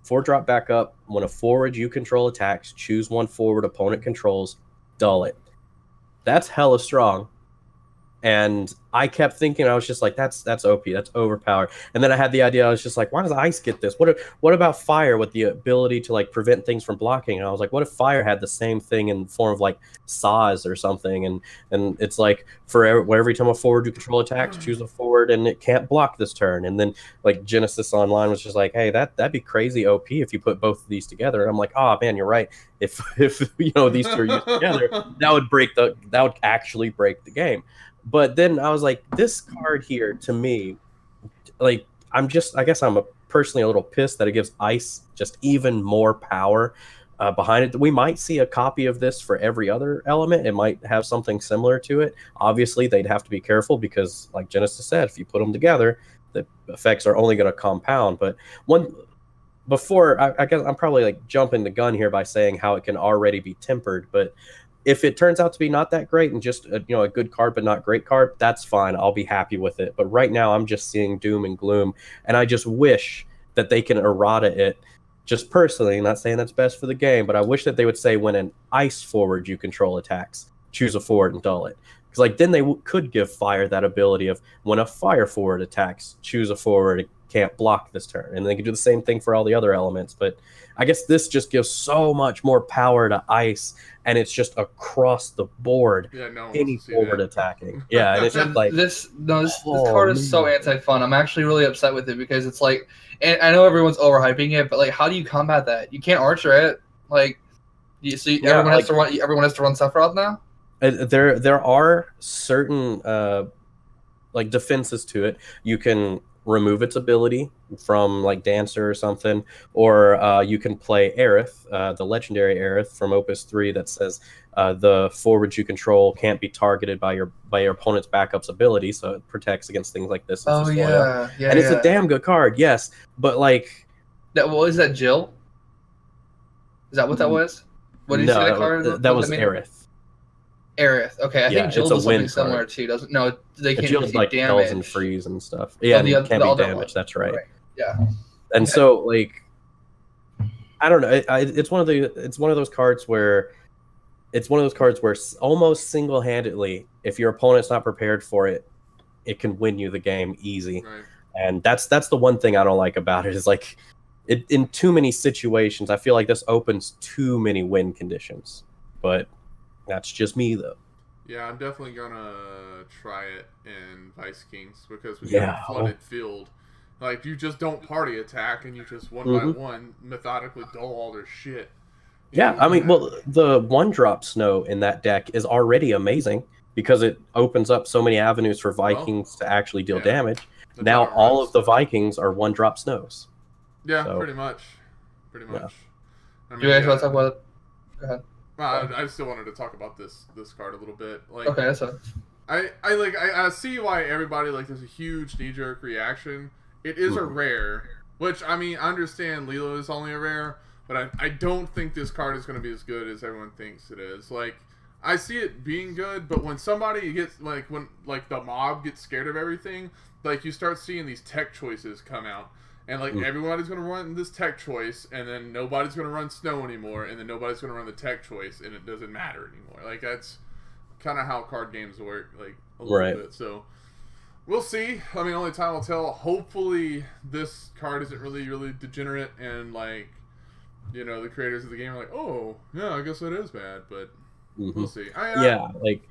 4-drop back up. When a forward you control attacks, choose one forward opponent controls. dull it. That's hella strong. And I kept thinking, I was just like, that's OP, that's overpowered. And then I had the idea, I was just like, why does ice get this? What about fire with the ability to like prevent things from blocking? And I was like, what if fire had the same thing in the form of like saws or something? And it's like for every time a forward you control attacks, choose a forward and it can't block this turn. And then like Genesis Online was just like, hey, that'd be crazy OP if you put both of these together. And I'm like, oh man, you're right. If you know these two are used together, that would actually break the game. But then I was like, this card here to me, like, I guess I'm personally a little pissed that it gives ice just even more power behind it. We might see a copy of this for every other element. It might have something similar to it. Obviously, they'd have to be careful because, like Genesis said, if you put them together, the effects are only going to compound. But I guess I'm probably like jumping the gun here by saying how it can already be tempered, but if it turns out to be not that great and just a good card but not great card, that's fine. I'll be happy with it. But right now I'm just seeing doom and gloom, and I just wish that they can errata it. Just personally, not saying that's best for the game, but I wish that they would say when an ice forward you control attacks, choose a forward and dull it. Because like then they could give fire that ability of when a fire forward attacks, choose a forward, it can't block this turn, and they can do the same thing for all the other elements. But I guess this just gives so much more power to ice, and it's just across the board. Yeah, no one any wants to see forward that. attacking. Yeah, and it's just like this card is so anti-fun. I'm actually really upset with it because it's like, and I know everyone's overhyping it, but like, how do you combat that? You can't archer it. Like, everyone has to run. Everyone has to run Sephiroth now. There are certain like defenses to it. You can remove its ability from like Dancer or something, or you can play Aerith, the legendary Aerith from Opus 3 that says the forwards you control can't be targeted by your opponent's backup's ability, so it protects against things like this. Oh yeah, and it's a damn good card, yes, but like that. What is that, Jill? Is that what that was? What did you say that card? That was Aerith. Aerith. Okay, I think Jill does something similar card. too. Doesn't no? They can't Jill's do like damage and freeze and stuff. Yeah, and can't be damaged. That's right. Yeah. And so like, I don't know. It's one of those cards where almost single-handedly, if your opponent's not prepared for it, it can win you the game easy. Right. And that's the one thing I don't like about it is like, in too many situations, I feel like this opens too many win conditions. But that's just me, though. Yeah, I'm definitely gonna try it in Vice Kings because we got a flooded field. Like, you just don't party attack, and you just one by one methodically dull all their shit. Yeah, I mean, well, the 1-drop snow in that deck is already amazing because it opens up so many avenues for Vikings to actually deal damage. Now all of the Vikings are 1-drop snows. Yeah, so, pretty much. Pretty much. Yeah. I mean, do you guys want to talk about it? Go ahead. I still wanted to talk about this card a little bit. Like, okay, that's fine. I see why everybody, like, there's a huge knee-jerk reaction. It is a rare, which, I mean, I understand Lilo is only a rare, but I don't think this card is going to be as good as everyone thinks it is. Like, I see it being good, but when somebody gets, like, when, like, the mob gets scared of everything, like, you start seeing these tech choices come out. And, like, everybody's going to run this tech choice, and then nobody's going to run snow anymore, and then nobody's going to run the tech choice, and it doesn't matter anymore. Like, that's kind of how card games work, like, a little bit. So, we'll see. I mean, only time will tell. Hopefully, this card isn't really, really degenerate, and, like, you know, the creators of the game are like, oh, yeah, I guess that is bad, but we'll see. Like,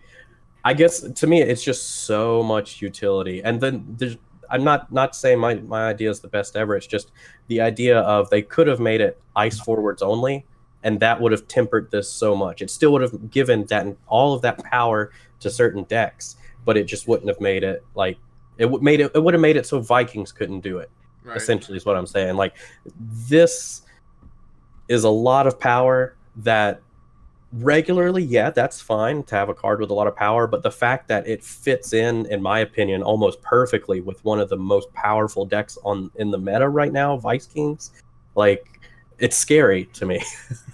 I guess, to me, it's just so much utility. And then there's... I'm not saying my idea is the best ever. It's just the idea of they could have made it ice forwards only, and that would have tempered this so much. It still would have given that all of that power to certain decks, but it just wouldn't have made it like it would have made it so Vikings couldn't do it. Right. Essentially, is what I'm saying. Like, this is a lot of power that regularly, that's fine to have a card with a lot of power, but the fact that it fits in my opinion, almost perfectly with one of the most powerful decks in the meta right now, Vice Kings, like, it's scary to me.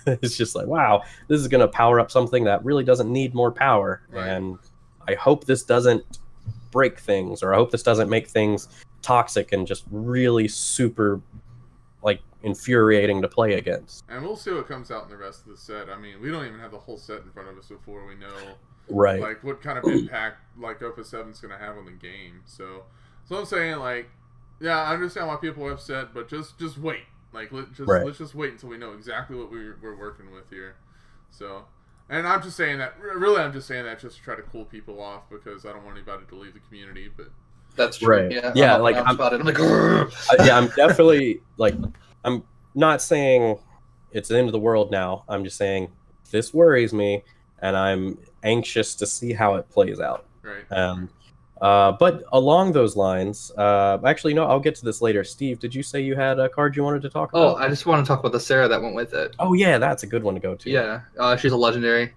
It's just like, wow, this is going to power up something that really doesn't need more power. Right. And I hope this doesn't break things, or I hope this doesn't make things toxic and just really super, like, infuriating to play against. And we'll see what comes out in the rest of the set. I mean, we don't even have the whole set in front of us before we know, Right. like, what kind of impact, like, Opus 7's going to have on the game. So I'm saying, like, yeah, I understand why people are upset, but just wait. Like, let's just wait until we know exactly what we're working with here. So, and I'm just saying that, really, I'm just saying that just to try to cool people off, because I don't want anybody to leave the community, but... That's true. Right. Yeah, like, I'm like, yeah, I'm definitely, like, I'm not saying it's the end of the world now. I'm just saying this worries me, and I'm anxious to see how it plays out. Right. But along those lines, actually, no, I'll get to this later. Steve, did you say you had a card you wanted to talk about? Oh, I just want to talk about the Sarah that went with it. Oh, yeah, that's a good one to go to. Yeah, she's a legendary.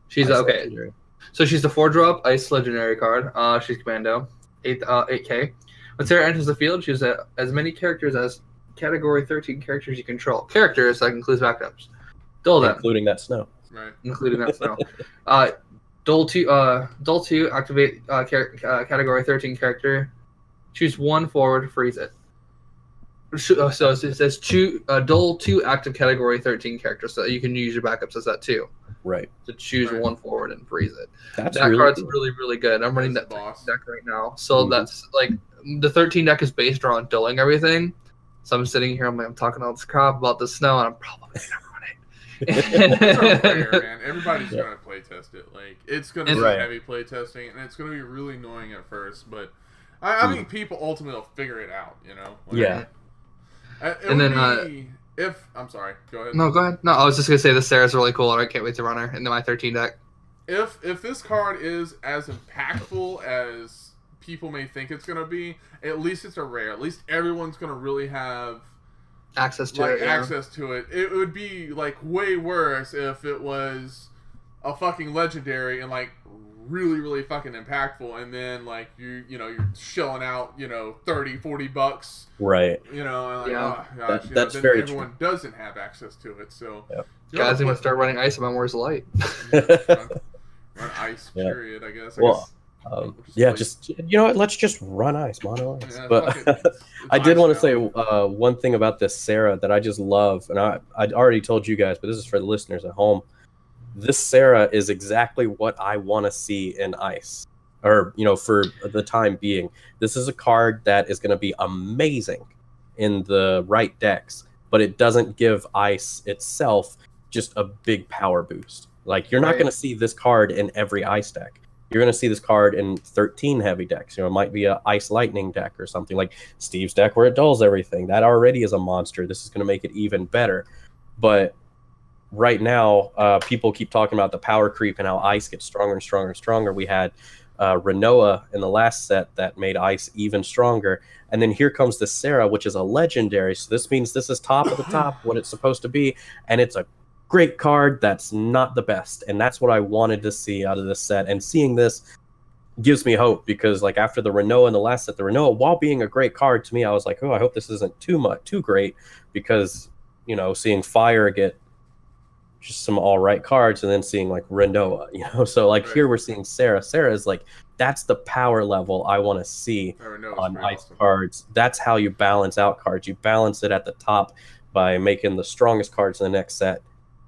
She's Ice okay. legendary. So she's the 4-drop Ice legendary card. She's Commando, 8K. When Sarah enters the field, she has as many characters as Category 13 characters you control. Characters that includes backups. Duel them, Including that snow. Right. including that snow. Duel 2, activate Category 13 character. Choose one forward, freeze it. So it says Duel 2 active Category 13 character, so you can use your backups as that too. Right. To choose one forward and freeze it. That card's really, really good. I'm running that boss deck right now. So that's like the 13 deck is based around dueling everything. So I'm sitting here, I'm talking all this crap about the snow, and I'm probably gonna run it. It's rare, man. Everybody's gonna play test it. Like, it's gonna be heavy play testing, and it's gonna be really annoying at first, but I think people ultimately will figure it out. You know? Like, and then I'm sorry. Go ahead. No, go ahead. No, I was just gonna say the Sarah's really cool, and I can't wait to run her into my 13 deck. If this card is as impactful as people may think it's gonna be, at least it's a rare. At least everyone's gonna really have access to it. Access to it. It would be like way worse if it was a fucking legendary and like really, really fucking impactful, and then like you're shelling out $30-$40, right? And like, yeah, oh, gosh, that's then very everyone doesn't have access to it. So guys, I'm gonna start running ice about Where's the Light. Run ice, period. I guess. Just let's just run ice, mono ice. Yeah, but I did want to say one thing about this Sarah that I just love, and I'd already told you guys, but this is for the listeners at home. This Sarah is exactly what I want to see in ice, or for the time being. This is a card that is going to be amazing in the right decks, but it doesn't give ice itself just a big power boost. Like, you're not going to see this card in every ice deck. You're going to see this card in 13 heavy decks. It might be a Ice Lightning deck or something like Steve's deck where it dulls everything. That already is a monster. This is going to make it even better. But right now, people keep talking about the power creep and how ice gets stronger and stronger and stronger. We had Renoa in the last set that made ice even stronger. And then here comes the Sarah, which is a legendary. So this means this is top of the top, what it's supposed to be. And it's a great card that's not the best, and that's what I wanted to see out of this set. And seeing this gives me hope, because like after the Renoa in the last set, the Renoa, while being a great card to me, I was like, oh, I hope this isn't too great, because seeing Fire get just some all right cards, and then seeing like Renoa, so like here we're seeing Sarah. Sarah is like, that's the power level I want to see on ice cards. That's how you balance out cards. You balance it at the top by making the strongest cards in the next set,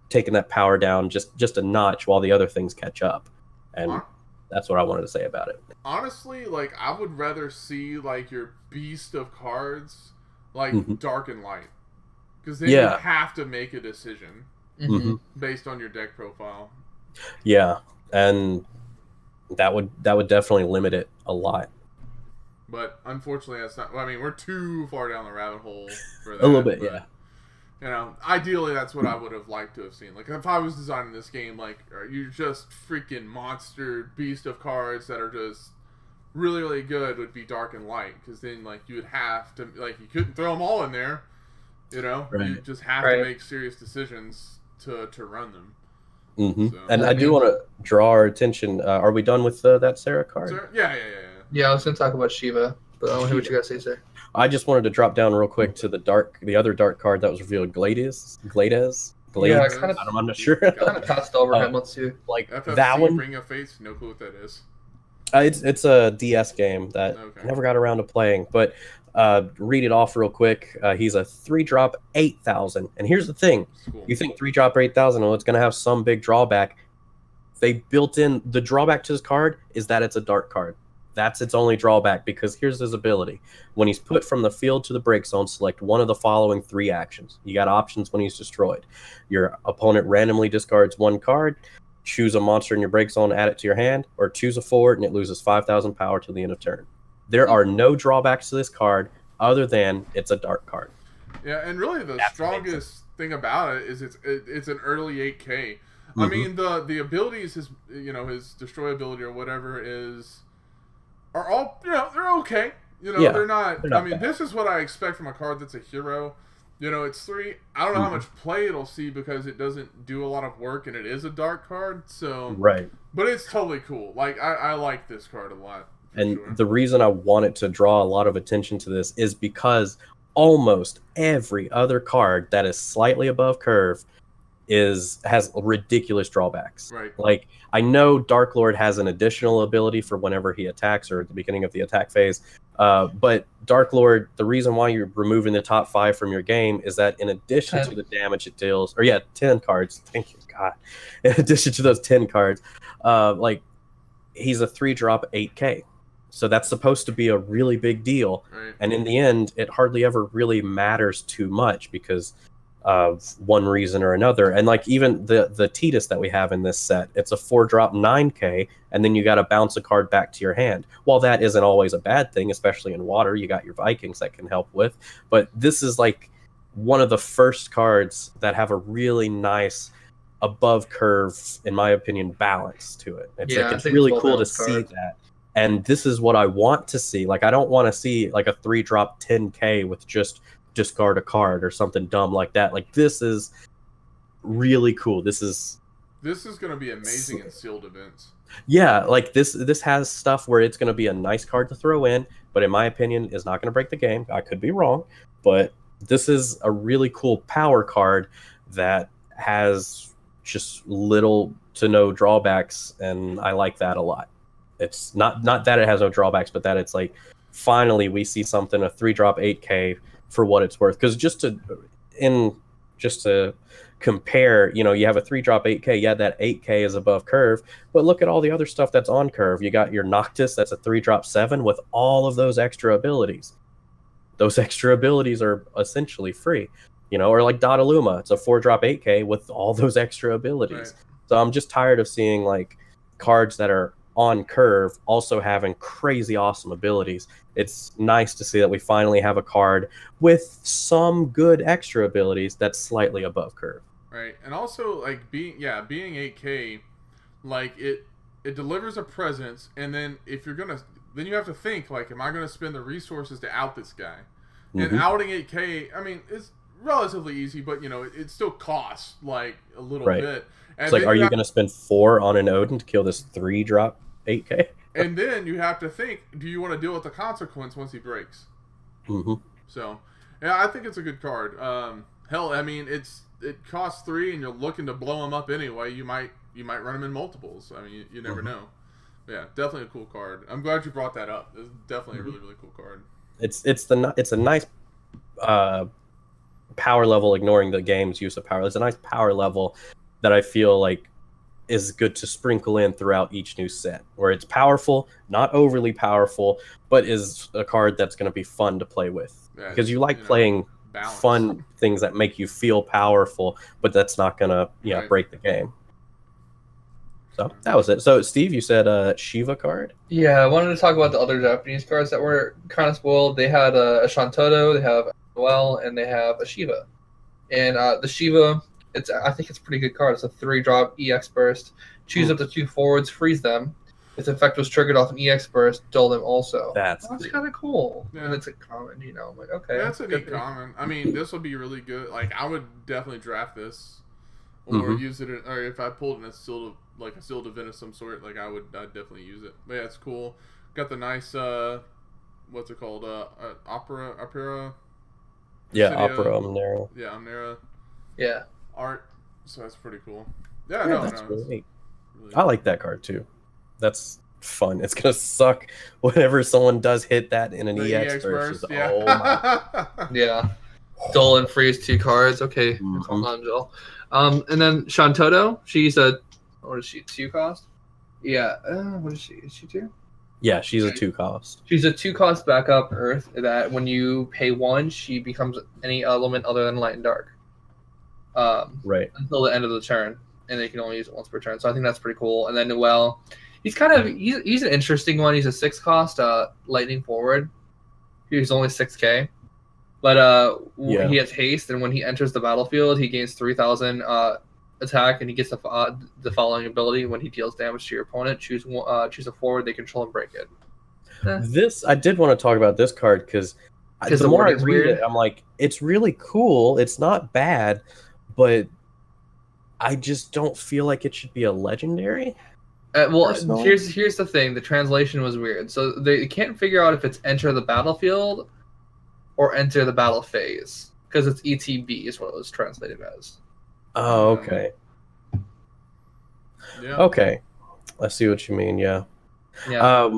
taking that power down just a notch while the other things catch up. And that's what I wanted to say about it. Honestly, like, I would rather see like your beast of cards like dark and light, because then you have to make a decision based on your deck profile. Yeah, and that would definitely limit it a lot. But unfortunately, that's not. I mean, we're too far down the rabbit hole for that. A little bit, yeah. Ideally, that's what I would have liked to have seen. Like, if I was designing this game, like, you're just freaking monster beast of cards that are just really, really good would be dark and light. Because then, like, you would have to, like, you couldn't throw them all in there. You just have to make serious decisions to run them. So, and I do want to draw our attention. Are we done with that Sarah card? Yeah. Yeah, I was going to talk about Shiva, but I want to hear what you guys say, sir. I just wanted to drop down real quick to the other dark card that was revealed, Glades. Yeah, I'm not sure. Kind of passed over him. Let's see. Like FFC, that one. Ring of Fates, no clue what that is. It's a DS game that I never got around to playing, but Read it off real quick. He's a 3-drop 8,000. And here's the thing. Cool. You think 3-drop 8,000, well, it's going to have some big drawback. They built in the drawback to this card is that it's a dark card. That's its only drawback, because here's his ability. When he's put from the field to the break zone, select one of the following 3 actions. You got options when he's destroyed. Your opponent randomly discards 1 card, choose a monster in your break zone, add it to your hand, or choose a forward and it loses 5,000 power till the end of turn. There are no drawbacks to this card other than it's a dark card. Yeah, and really the strongest thing about it is it's an early 8K. Mm-hmm. I mean, the abilities, his destroy ability or whatever are all, they're okay. They're not I mean, bad. This is what I expect from a card that's a hero. It's 3. I don't know how much play it'll see because it doesn't do a lot of work and it is a dark card. So right. But it's totally cool. Like I like this card a lot. And the reason I wanted to draw a lot of attention to this is because almost every other card that is slightly above curve has ridiculous drawbacks. Right. Like, I know Dark Lord has an additional ability for whenever he attacks or at the beginning of the attack phase. But Dark Lord, the reason why you're removing the top 5 from your game is that in addition to the damage it deals, 10 cards. Thank you, God. In addition to those 10 cards, he's a 3-drop 8K. So that's supposed to be a really big deal. Right. And in the end, it hardly ever really matters too much because of one reason or another. And even the Titus that we have in this set, it's a 4-drop 9K, and then you got to bounce a card back to your hand. While that isn't always a bad thing, especially in water, you got your Vikings that can help with. But this is one of the first cards that have a really nice above curve, in my opinion, balance to it. It's really cool to see that. And this is what I want to see. I don't want to see a 3-drop 10K with just discard a card or something dumb like that. This is really cool. This is going to be amazing in sealed events. Yeah, this has stuff where it's going to be a nice card to throw in, but in my opinion is not going to break the game. I could be wrong, but this is a really cool power card that has just little to no drawbacks, and I like that a lot. It's not that it has no drawbacks, but that it's finally we see something, a 3-drop 8K for what it's worth. Because just to compare, you have a 3-drop 8K. Yeah, that 8K is above curve, but look at all the other stuff that's on curve. You got your Noctis, that's a 3-drop 7 with all of those extra abilities. Those extra abilities are essentially free, or Dottaluma, it's a 4-drop 8K with all those extra abilities. Right. So I'm just tired of seeing cards that are on curve also having crazy awesome abilities. It's nice to see that we finally have a card with some good extra abilities that's slightly above curve. Right. And also being 8K, it delivers a presence, and then if you're gonna, then you have to think am I gonna spend the resources to out this guy? And outing 8K, I mean, it's relatively easy, but it still costs a little bit. And it's are you going to spend 4 on an Odin to kill this 3-drop 8K? And then you have to think, do you want to deal with the consequence once he breaks? Mm-hmm. So, yeah, I think it's a good card. Hell, I mean, it costs 3, and you're looking to blow him up anyway. You might run him in multiples. I mean, you never know. But yeah, definitely a cool card. I'm glad you brought that up. It's definitely a really, really cool card. It's a nice power level, ignoring the game's use of power. It's a nice power level that I feel is good to sprinkle in throughout each new set, where it's powerful, not overly powerful, but is a card that's going to be fun to play with. Because you playing balance. Fun things that make you feel powerful, but that's not going to break the game. So that was it. So Steve, you said Shiva card? Yeah, I wanted to talk about the other Japanese cards that were kind of spoiled. They had a Shantoto, they have Noel, and they have a Shiva. And the Shiva, I think it's a pretty good card. It's a 3-drop EX burst. Choose up to 2 forwards, freeze them. Its effect was triggered off an EX burst, dull them also. That's kind of cool. Yeah. And it's a common, I'm like, okay. Yeah, that's a neat common. I mean, this will be really good. I would definitely draft this, or use it, or if I pulled in a sealed event of some sort, I'd definitely use it. But yeah, it's cool. Got the nice, what's it called? Opera. Yeah, Opera Omnera. Yeah, Omnera. Yeah. Art, so that's pretty cool. Yeah, that's really neat. I like that card too. That's fun. It's gonna suck whenever someone does hit that in an The EX versus. yeah. Oh my. Yeah. Dull and freeze 2 cards. Okay, that's all on Jill. And then Shantoto, she's a what is she? 2 cost? Yeah. What is she? Is she 2? Yeah, she's a 2 cost. She's a 2 cost backup Earth that when you pay 1, she becomes any element other than light and dark. Right. Until the end of the turn, and they can only use it once per turn. So I think that's pretty cool. And then Noel, he's an interesting one. He's a 6 cost lightning forward. He's only 6k, but he has haste, and when he enters the battlefield, he gains 3,000 attack, and he gets the following ability: when he deals damage to your opponent, choose a forward they control and break it. This I did want to talk about this card because the more I read it, I'm like, it's really cool. It's not bad, but I just don't feel like it should be a legendary. Well, here's the thing. The translation was weird, so they can't figure out if it's enter the battlefield or enter the battle phase, because it's ETB is what it was translated as. Oh, okay. Yeah. Okay, I see what you mean. Yeah. Yeah.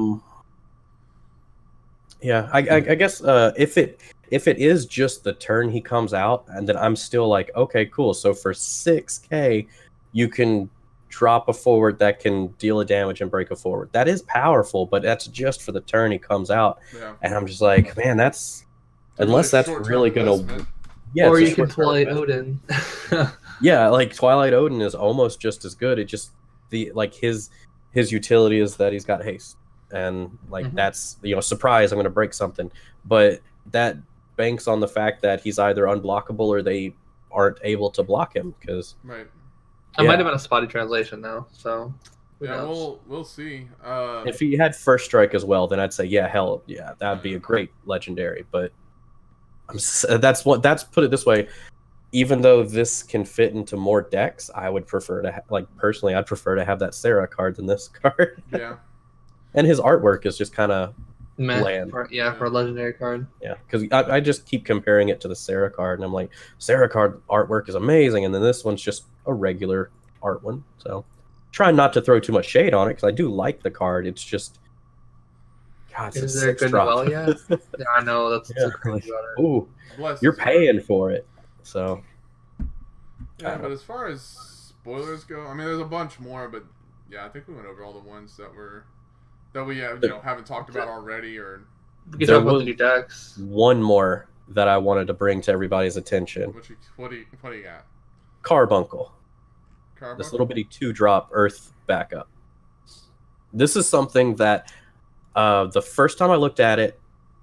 Yeah. I guess if it is just the turn he comes out, and then I'm still like, okay, cool. So for 6k, you can drop a forward that can deal a damage and break a forward. That is powerful, but that's just for the turn he comes out. Yeah. And I'm just like, man, that's unless that's really gonna. Yeah, or you can Twilight Odin. Yeah, like Twilight Odin is almost just as good. It just his utility is that he's got haste, and that's surprise, I'm gonna break something. But that banks on the fact that he's either unblockable or they aren't able to block him because. Right. It might have been a spotty translation now, so. Yeah, we'll see. If he had first strike as well, then I'd say that'd be a great legendary. But that's put it this way. Even though this can fit into more decks, I would prefer to personally, I'd prefer to have that Sarah card than this card. Yeah. And his artwork is just kind of bland. For a legendary card. Yeah, because I just keep comparing it to the Sarah card, and I'm like, Sarah card artwork is amazing, and then this one's just a regular art one. So try not to throw too much shade on it because I do like the card. It's just, God, is there a good Noel yet? Yeah, I know that's crazy about it. Ooh, you're paying for it. So yeah, but as far as spoilers go, I mean, there's a bunch more, but yeah, I think we went over all the ones that we haven't talked about already, or we can talk about the new decks. One more that I wanted to bring to everybody's attention. What do you got? Carbuncle. This little bitty 2-drop Earth backup. This is something that the first time I looked at it,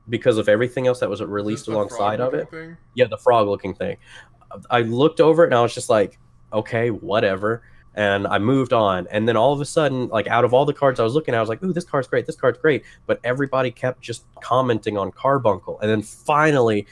because of everything else that was released alongside of it. Thing? Yeah, the frog-looking thing. I looked over it and I was just like, okay, whatever. And I moved on. And then all of a sudden, like out of all the cards I was looking at, I was like, ooh, this card's great, this card's great. But everybody kept just commenting on Carbuncle. And then finally,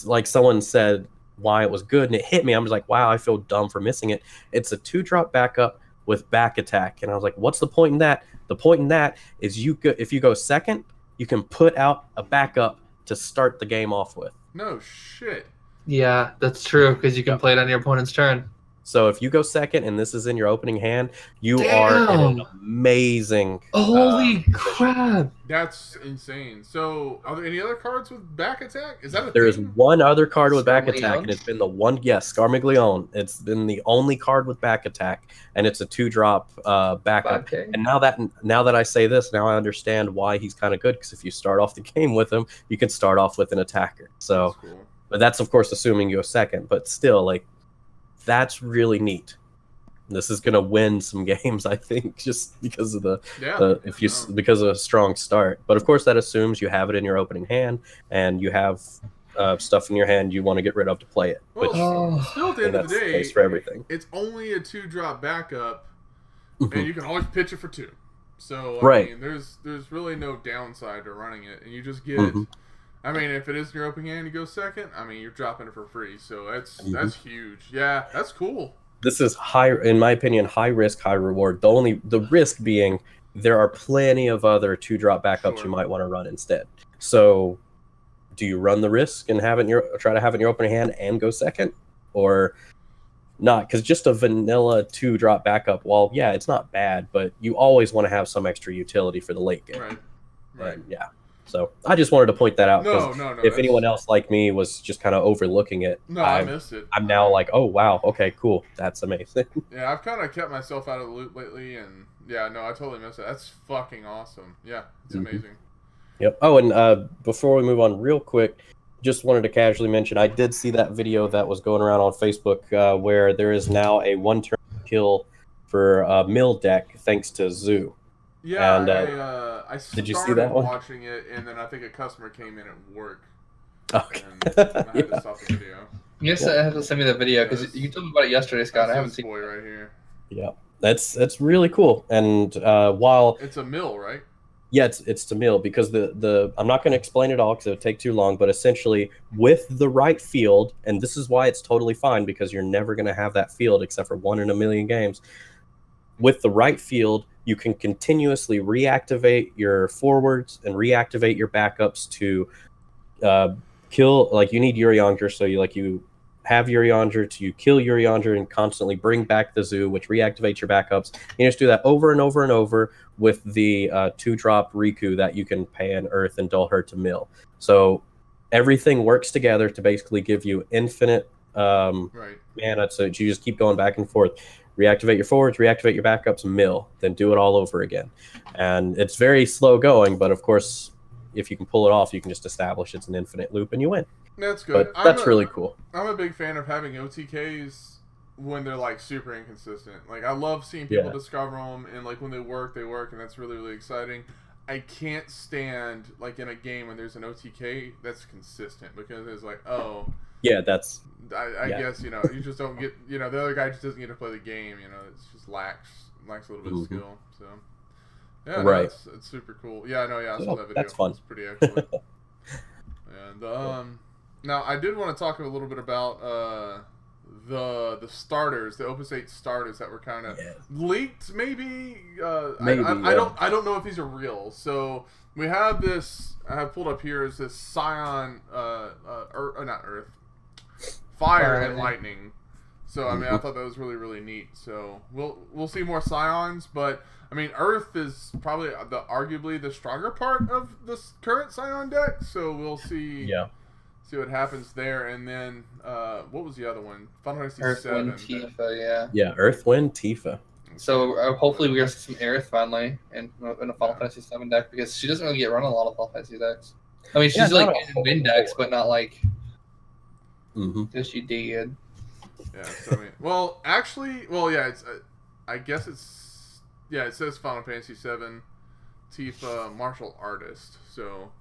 like someone said why it was good, and it hit me. I'm just like, wow, I feel dumb for missing it. It's a 2-drop backup with back attack. And I was like, what's the point in that? The point in that is if you go second, you can put out a backup to start the game off with. No shit. Yeah, that's true, because you can play it on your opponent's turn. So if you go second and this is in your opening hand, you are in an amazing. Holy crap! That's insane. So, are there any other cards with back attack? Is that There is one other card with back attack, and it's been the one. Yes, Scarmiglione. It's been the only card with back attack, and it's a 2-drop backup. 5K. And now that I say this, now I understand why he's kind of good. Because if you start off the game with him, you can start off with an attacker. So, that's cool. But that's of course assuming you go second. But still, like. That's really neat. This is gonna win some games, I think, just because of because of a strong start. But of course, that assumes you have it in your opening hand and you have stuff in your hand you want to get rid of to play it. Well, still at the end of the day, case for everything. It's only a 2-drop backup, and you can always pitch it for 2. So right. I mean, there's really no downside to running it, and you just get. I mean, if it is in your opening hand, you go second. I mean, you're dropping it for free, so that's huge. Yeah, that's cool. This is in my opinion, high risk, high reward. The risk being there are plenty of other 2-drop backups you might want to run instead. So, do you run the risk and try to have it in your opening hand and go second, or not because just a vanilla 2-drop backup, well, yeah, it's not bad, but you always want to have some extra utility for the late game. Right. And, yeah. So I just wanted to point that out because No. if anyone else like me was just kind of overlooking it, I missed it. I'm now like, oh wow, okay, cool, that's amazing. Yeah, I've kind of kept myself out of the loop lately, and yeah, no, I totally missed it. That's fucking awesome. Yeah, it's amazing. Yep. Oh, and before we move on, real quick, just wanted to casually mention I did see that video that was going around on Facebook where there is now a 1-turn kill for Mill deck thanks to Zoo. Yeah, and, I did you see started that one? watching it, and then I think a customer came in at work, Okay. and I had to stop the video. Yes, I have to send me the video because you told me about it yesterday, Scott. I haven't this seen boy right here. Yeah, that's really cool. And while It's a mill, right? yeah, it's to mill because the I'm not going to explain it all because it would take too long. But essentially, with the right field, and this is why it's totally fine because you're never going to have that field except for 1 in a million games. With the right field, you can continuously reactivate your forwards and reactivate your backups to kill. Like you need Urianger, so you have Urianger to kill Urianger and constantly bring back the Zoo, which reactivates your backups. You just do that over and over and over with the 2-drop Riku that you can pay an Earth and Dull Her to mill. So everything works together to basically give you infinite mana, so you just keep going back and forth. Reactivate your forwards, reactivate your backups, mill, then do it all over again. And it's very slow going, but of course, if you can pull it off, you can just establish it's an infinite loop and you win. That's good. But that's really cool. I'm a big fan of having OTKs when they're like super inconsistent. Like I love seeing people discover them, and like when they work, and that's really, really exciting. I can't stand like in a game when there's an OTK that's consistent because it's like, oh, yeah, that's. I guess you just don't get the other guy just doesn't get to play the game. It's just lacks a little bit of skill. So yeah, right. It's super cool. Yeah, I know. Yeah, I saw that video. That's fun. It's pretty excellent. And now I did want to talk a little bit about the starters, the Opus 8 starters that were kind of leaked. Maybe. I don't know if these are real. So we have this. I have pulled up here is this Scion, not Earth. Fire and lightning. So I mean, I thought that was really, really neat. So we'll see more Scions, but I mean, Earth is probably arguably the stronger part of this current Scion deck. So we'll see. Yeah. See what happens there, and then what was the other one? Final Fantasy Earth, VII. Wind, Tifa, yeah. Yeah, Earth, Wind, Tifa. So hopefully we get some Aerith finally in a Final Fantasy VII deck because she doesn't really get run a lot of Final Fantasy decks. I mean, she's like in Wind decks, but not like. Yes, she did. Yeah. So I mean, it's. I guess it's. Yeah, it says Final Fantasy VII, Tifa, martial artist. So.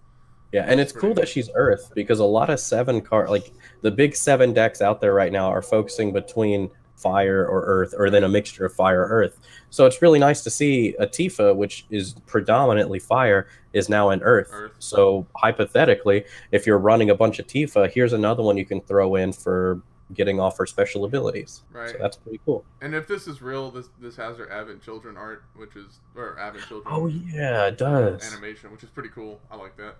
Yeah, and it's cool that she's Earth because a lot of 7 card, like the big 7 decks out there right now, are focusing between Fire or Earth, or then a mixture of Fire or Earth. So it's really nice to see a Tifa, which is predominantly Fire, is now in Earth. So hypothetically, if you're running a bunch of Tifa, here's another one you can throw in for getting off her special abilities. Right. So that's pretty cool. And if this is real, this has her Advent Children art, Advent Children. Oh yeah, it does. Animation, which is pretty cool. I like that.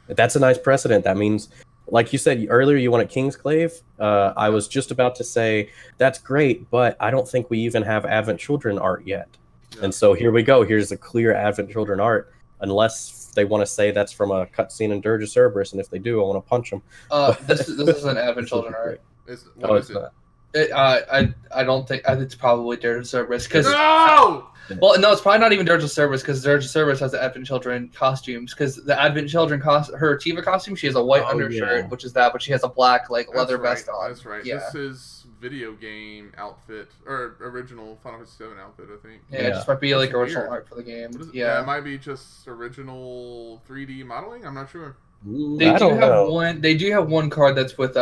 That's a nice precedent. That means, like you said earlier, you wanted Kingsclave. I was just about to say that's great, but I don't think we even have Advent Children art yet. Yeah. And so here we go. Here's a clear Advent Children art, unless they want to say that's from a cutscene in Dirge of Cerberus, and if they do, I want to punch them. This is an Advent Children art. What is it? I don't think it's probably Dirge of Cerberus because no. Well, no, it's probably not even Dirge of Cerberus because Dirge of Cerberus has the Advent Children costumes. Because the Advent Children her Tifa costume, she has a white undershirt, which is that, but she has a black leather vest on. That's right. Yeah. This is video game outfit or original Final Fantasy VII outfit, I think. Yeah, it just might be like original art for the game. Yeah, it might be just original 3D modeling. I'm not sure. They do have one card that's with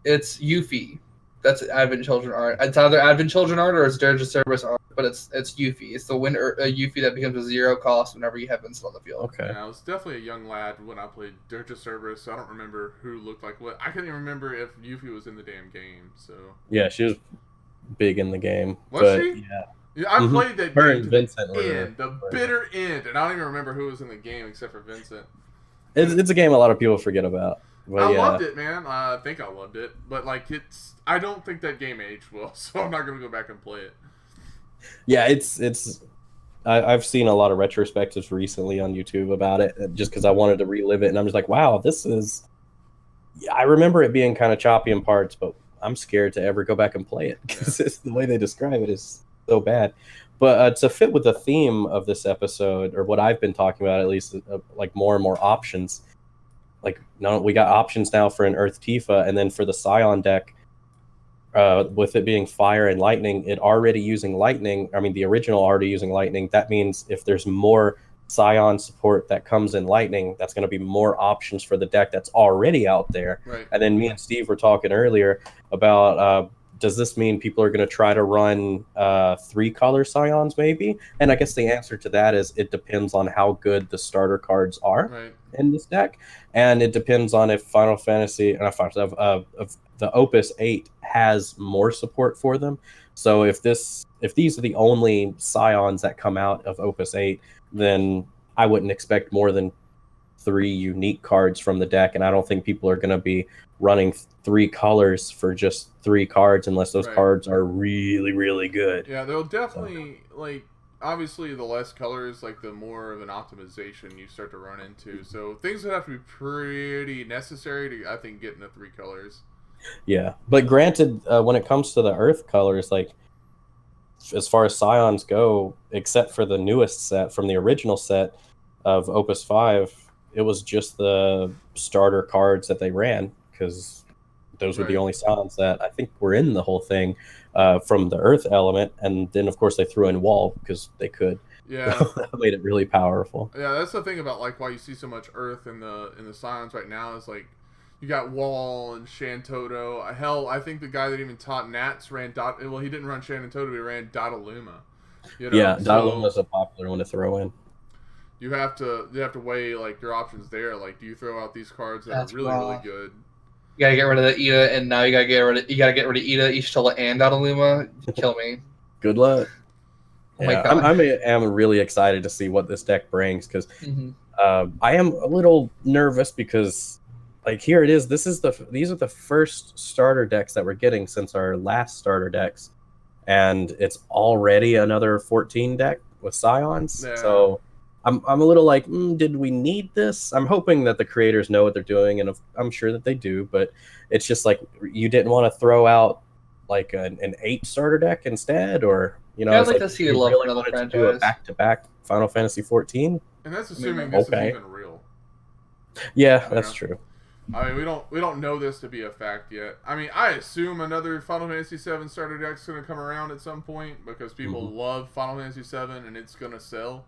it's Yuffie. That's Advent Children art. It's either Advent Children art or it's Dirge of Cerberus art, but it's Yuffie. It's the Yuffie that becomes a 0 cost whenever you have Vincent on the field. Okay. Yeah, I was definitely a young lad when I played Dirge of Cerberus, so I don't remember who looked like what. I couldn't even remember if Yuffie was in the damn game. So. Yeah, she was big in the game. Was she? Yeah. Yeah, I played that Her game and Vincent the bitter end, and I don't even remember who was in the game except for Vincent. It's a game a lot of people forget about. But I yeah, loved it, man. I think I loved it, but like I don't think that game aged well, so I'm not gonna go back and play it. yeah, I've seen a lot of retrospectives recently on YouTube about it, just because I wanted to relive it, and I'm just like, wow, this is. I remember it being kind of choppy in parts, but I'm scared to ever go back and play it because the way they describe it is so bad. But to fit with the theme of this episode, or what I've been talking about, at least, like more and more options. Like, no, we got options now for an Earth Tifa, and then for the Scion deck, with it being fire and lightning, it already using lightning. I mean, the original already using lightning. That means if there's more Scion support that comes in lightning, that's going to be more options for the deck that's already out there. Right. And then me and Steve were talking earlier about does this mean people are going to try to run 3-color Scions maybe? And I guess the answer to that is it depends on how good the starter cards are in this deck, and it depends on if Final Fantasy of the Opus 8 has more support for them. So if these are the only Scions that come out of Opus 8, then I wouldn't expect more than 3 unique cards from the deck, and I don't think people are going to be running 3 colors for just 3 cards unless those cards are really, really good. Yeah, they'll definitely, like, obviously the less colors, like, the more of an optimization you start to run into. So things would have to be pretty necessary to, I think, get into 3 colors. Yeah, but granted, when it comes to the Earth colors, like, as far as Scions go, except for the newest set from the original set of Opus 5, it was just the starter cards that they ran, because those were the only Scions that I think were in the whole thing from the Earth element, and then of course they threw in Wall because they could. Yeah, that made it really powerful. Yeah, that's the thing about like why you see so much Earth in the Scions right now is like you got Wall and Shantoto. Hell, I think the guy that even taught Nats ran well, he didn't run Shantoto, he ran Dataluma. You know? Yeah, Dataluma is a popular one to throw in. You have to weigh like your options there. Like, do you throw out these cards that are really good? You gotta get rid of the Ida, and now you gotta get rid of Ida, Ishtola, and Dataluma. Kill me. Good luck. Oh my God. I'm really excited to see what this deck brings, because I am a little nervous because, like, here it is. These are the first starter decks that we're getting since our last starter decks, and it's already another 14 deck with Scions. Yeah. So I'm a little like, did we need this? I'm hoping that the creators know what they're doing, and I'm sure that they do. But it's just like, you didn't want to throw out like an 8 starter deck instead, or I'd like to see a love for another franchise. To do a back-to-back Final Fantasy 14. And that's assuming this is even real. Yeah, that's true. I mean, we don't know this to be a fact yet. I mean, I assume another Final Fantasy 7 starter deck's going to come around at some point because people love Final Fantasy 7 and it's going to sell.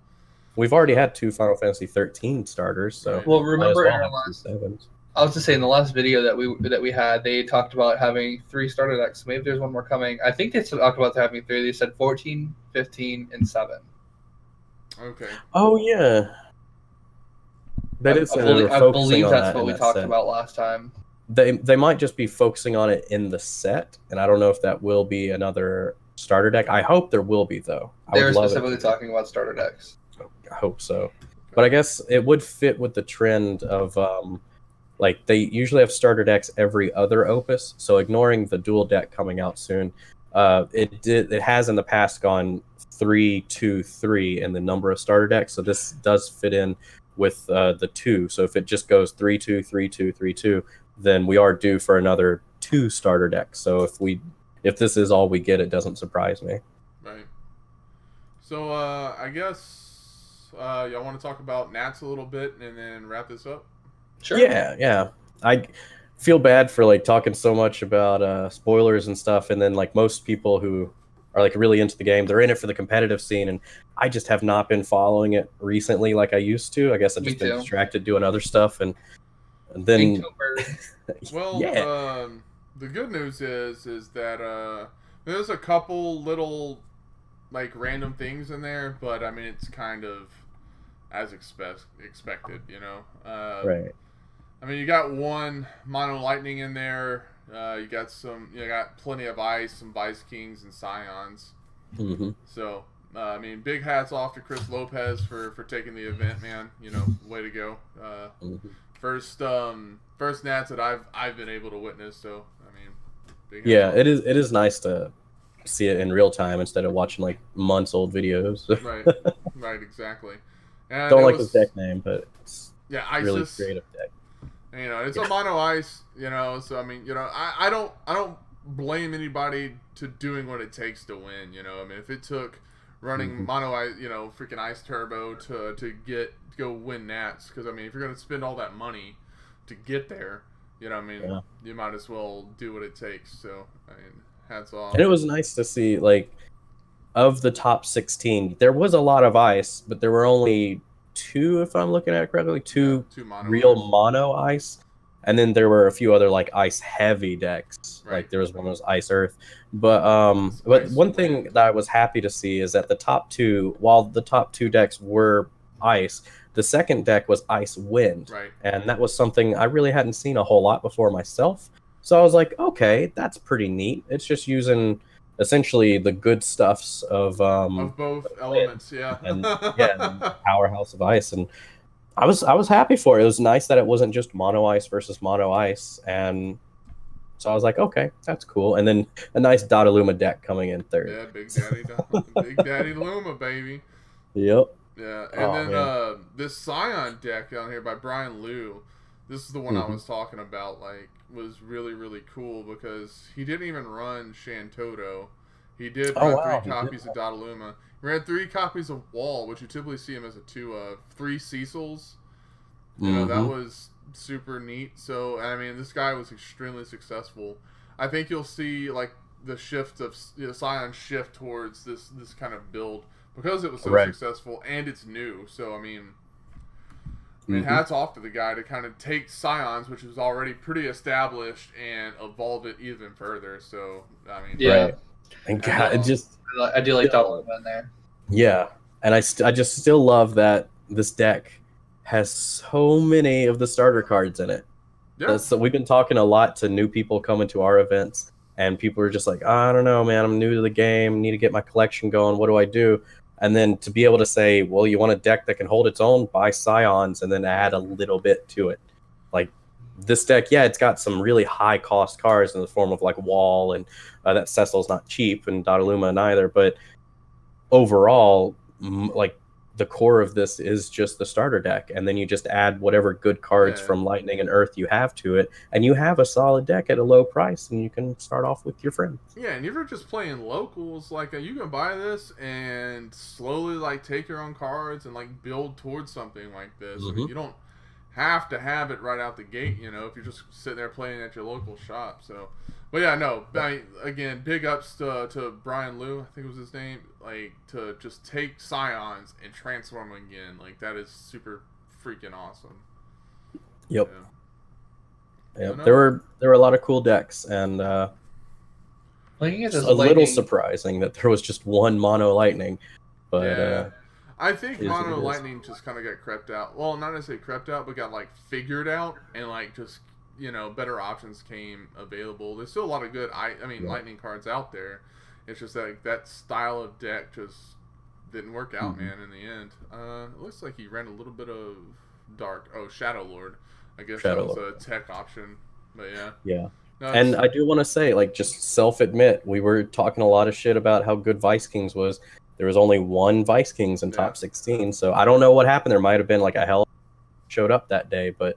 We've already had 2 Final Fantasy 13 starters, so well, remember in our last, I was just saying, the last video that we had, they talked about having 3 starter decks. Maybe there's one more coming. I think they talked about having 3. They said 14, 15, and 7. Okay. Oh yeah. That is. I believe that's what we talked about last time. They might just be focusing on it in the set, and I don't know if that will be another starter deck. I hope there will be, though. They're specifically talking about starter decks. I hope so. But I guess it would fit with the trend of like, they usually have starter decks every other opus, so ignoring the dual deck coming out soon, it has in the past gone 3, 2, 3 in the number of starter decks, so this does fit in with the 2. So if it just goes 3, 2, 3, 2, 3, 2, then we are due for another 2 starter decks. So if this is all we get, it doesn't surprise me. Right. So I guess y'all want to talk about Nats a little bit and then wrap this up? Sure. Yeah. I feel bad for like talking so much about spoilers and stuff, and then like most people who are like really into the game, they're in it for the competitive scene, and I just have not been following it recently like I used to. I guess I've just been distracted doing other stuff, and then well, the good news is that there's a couple little like random things in there, but I mean it's kind of as expected, you know. Right. I mean, you got one Mono Lightning in there. You got plenty of ice, some Vice Kings and Scions. So, I mean, big hats off to Chris Lopez for taking the event, man. You know, way to go. First first Nats that I've been able to witness. So I mean, big Yeah, hats off. it is nice to see it in real time instead of watching like months old videos. Right, right, exactly. And Don't it like was, his deck name, but it's yeah, really ISIS. creative deck. You know, it's a mono ice. You know, so I mean, you know, I don't blame anybody to doing what it takes to win. You know, I mean, if it took running mono ice, you know, freaking ice turbo to go win Nats, because I mean, if you're gonna spend all that money to get there, you know, I mean, you might as well do what it takes. So I mean, hats off. And it was nice to see, like, of the top 16, there was a lot of ice, but there were only two, if I'm looking at it correctly, two mono real ice. mono ice. And then there were a few other like ice heavy decks. Right. Like there was one that was ice earth. But Ice one thing that I was happy to see is that the top two, while the top two decks were ice, the second deck was ice wind. Right. And that was something I really hadn't seen a whole lot before myself. So I was like, okay, that's pretty neat. It's just using essentially the good stuffs of both elements, yeah. and the powerhouse of ice. And I was happy for it. It was nice that it wasn't just mono ice versus mono ice, and so I was like, okay, that's cool. And then a nice Dodaluma deck coming in third. Yeah, Big Daddy Luma, baby. Yep. Yeah, and then this Scion deck down here by Brian Liu, this is the one I was talking about. Like, was really really cool because he didn't even run Shantoto. He did run 3 copies of Dodaluma. He ran 3 copies of Wall, which you typically see him as a 2 of. 3 Cecils. You know, that was super neat. So, I mean, this guy was extremely successful. I think you'll see, like, the shift of, you know, Scion's shift towards this kind of build because it was so successful and it's new. So, I mean, hats off to the guy to kind of take Scions, which was already pretty established, and evolve it even further. So, I mean, yeah. And God, it just I do like Dodaluma in there. Yeah, and I just still love that this deck has so many of the starter cards in it. Yeah. So we've been talking a lot to new people coming to our events, and people are just like, I don't know, man, I'm new to the game, need to get my collection going. What do I do? And then to be able to say, well, you want a deck that can hold its own, buy Scions, and then add a little bit to it. Like this deck, yeah, it's got some really high cost cards in the form of like Wall, and that Cecil's not cheap, and Dodaluma neither. But overall, like the core of this is just the starter deck, and then you just add whatever good cards from Lightning and Earth you have to it, and you have a solid deck at a low price, and you can start off with your friends. Yeah, and if you're just playing locals, like you can buy this and slowly like take your own cards and like build towards something like this. I mean, you don't have to have it right out the gate, you know, if you're just sitting there playing at your local shop. So, but yeah, no, again, big ups to Brian Liu, I think was his name, like to just take Scions and transform them again. Like that is super freaking awesome. Yep. Yeah. Yep. There were a lot of cool decks, and it's a little surprising that there was just one mono Lightning, but yeah. I think Mono Lightning just kind of got crept out. Well, not necessarily crept out, but got like figured out, and like just, you know, better options came available. There's still a lot of good Lightning cards out there. It's just that style of deck just didn't work out, man, in the end. It looks like he ran a little bit of Shadow Lord. I guess that was a tech option, but yeah. Yeah. No, and I do want to say, like, just self-admit, we were talking a lot of shit about how good Vice Kings was. There was only one Vice Kings in top 16, so I don't know what happened. There might have been like a hell showed up that day, but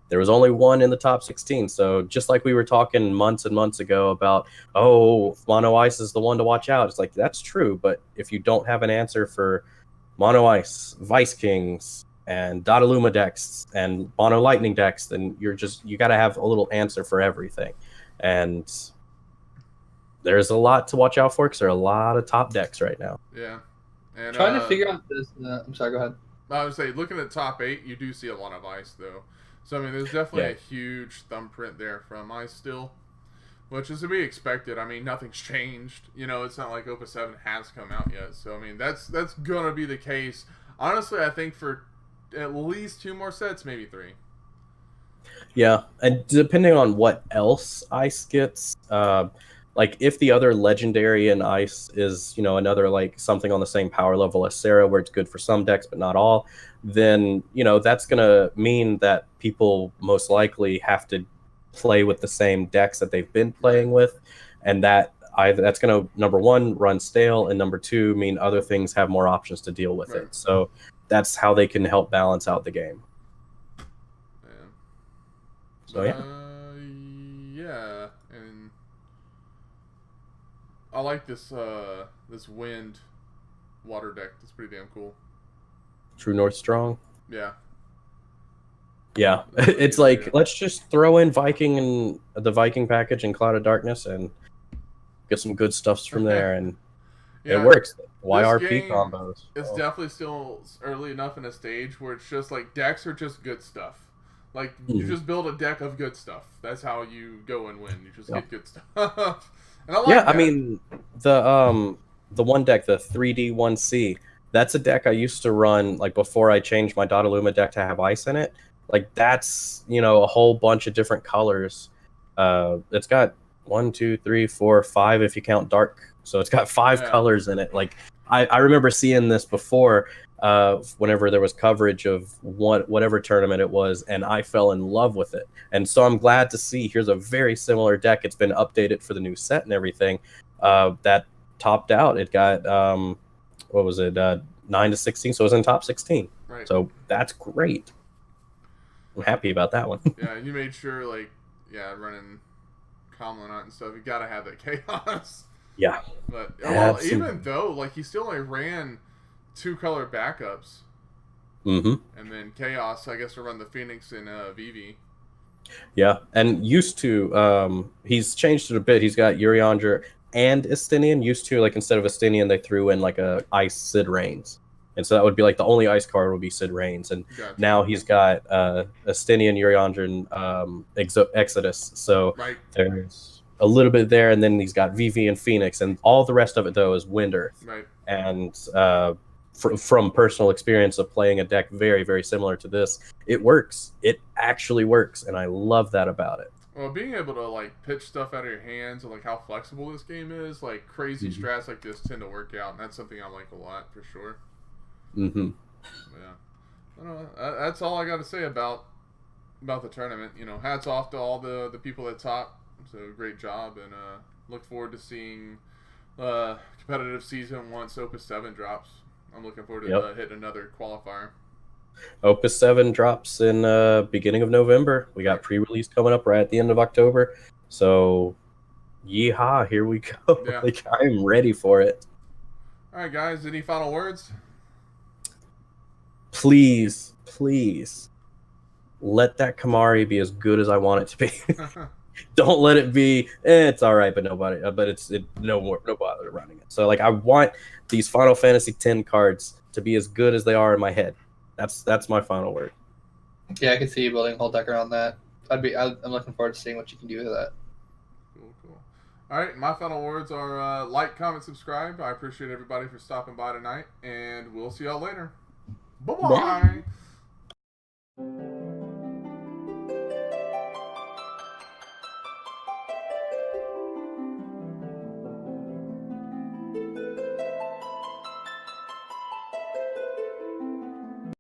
there was only one in the top 16. So just like we were talking months and months ago about, Mono Ice is the one to watch out. It's like, that's true, but if you don't have an answer for Mono Ice, Vice Kings, and Dodaluma decks, and Mono Lightning decks, then you got to have a little answer for everything. And there's a lot to watch out for because there are a lot of top decks right now. Yeah. And trying to figure out this. I'm sorry, go ahead. I would say, looking at top 8, you do see a lot of ice, though. So, I mean, there's definitely a huge thumbprint there from ice still, which is to be expected. I mean, nothing's changed. You know, it's not like Opus 7 has come out yet. So, I mean, that's going to be the case. Honestly, I think for at least 2 more sets, maybe 3. Yeah, and depending on what else ice gets, Like if the other legendary in ice is, you know, another like something on the same power level as Sarah, where it's good for some decks but not all, then you know that's gonna mean that people most likely have to play with the same decks that they've been playing with, and that either that's gonna, number one, run stale, and number two, mean other things have more options to deal with Right. it. So that's how they can help balance out the game. Yeah. So yeah. Yeah, and I like this this wind water deck. That's pretty damn cool. True North Strong. Yeah. Yeah, it's like, let's just throw in Viking and the Viking package and Cloud of Darkness and get some good stuffs from there, and Yeah, it works. this YRP game combos. It's definitely still early enough in a stage where it's just like decks are just good stuff. Like you just build a deck of good stuff. That's how you go and win. You just get good stuff. And I like that. I mean the one deck, the 3D1C, that's a deck I used to run like before I changed my Dottaluma deck to have ice in it. Like that's, you know, a whole bunch of different colors. It's got 1, 2, 3, 4, 5 if you count dark. So it's got 5 colors in it. Like I remember seeing this before, whenever there was coverage of whatever tournament it was, and I fell in love with it. And so I'm glad to see here's a very similar deck. It's been updated for the new set and everything. That topped out. It got what was it, 9 to 16, so it was in top 16. Right. So that's great. I'm happy about that one. Yeah, and you made sure, like, running Kamlanot and stuff, you gotta have that chaos. Yeah. But well, even though, like, he still only ran 2 color backups. Mm-hmm. And then chaos, I guess, to run the Phoenix and Vivi. Yeah, and used to, he's changed it a bit. He's got Urianger and Estinian. Used to, like, instead of Estinian, they threw in like a ice Sid Reigns. And so that would be like the only ice card would be Sid Reigns. And now he's got Estinian, Urianger, and Exodus. So there's a little bit there. And then he's got VV and Phoenix. And all the rest of it, though, is Wind Earth. Right. And from personal experience of playing a deck very, very similar to this, it works. It actually works. And I love that about it. Well, being able to, like, pitch stuff out of your hands and, like, how flexible this game is, like, crazy strats like this tend to work out. And that's something I like a lot, for sure. Mm-hmm. Yeah, I don't know. That's all I got to say about the tournament. You know, hats off to all the people at top. It's a great job, and look forward to seeing competitive season once Opus 7 drops. I'm looking forward to hitting another qualifier. Opus 7 drops in beginning of November. We got pre-release coming up right at the end of October. So, yeehaw, here we go. Yeah. Like, I'm ready for it. All right, guys. Any final words? Please, let that Kamari be as good as I want it to be. Don't let it be, it's all right, but no bother running it. So, like, I want these Final Fantasy X cards to be as good as they are in my head. That's my final word. Yeah, I can see you building a whole deck around that. I'm looking forward to seeing what you can do with that. Cool. All right, my final words are like, comment, subscribe. I appreciate everybody for stopping by tonight, and we'll see y'all later. Bye-bye.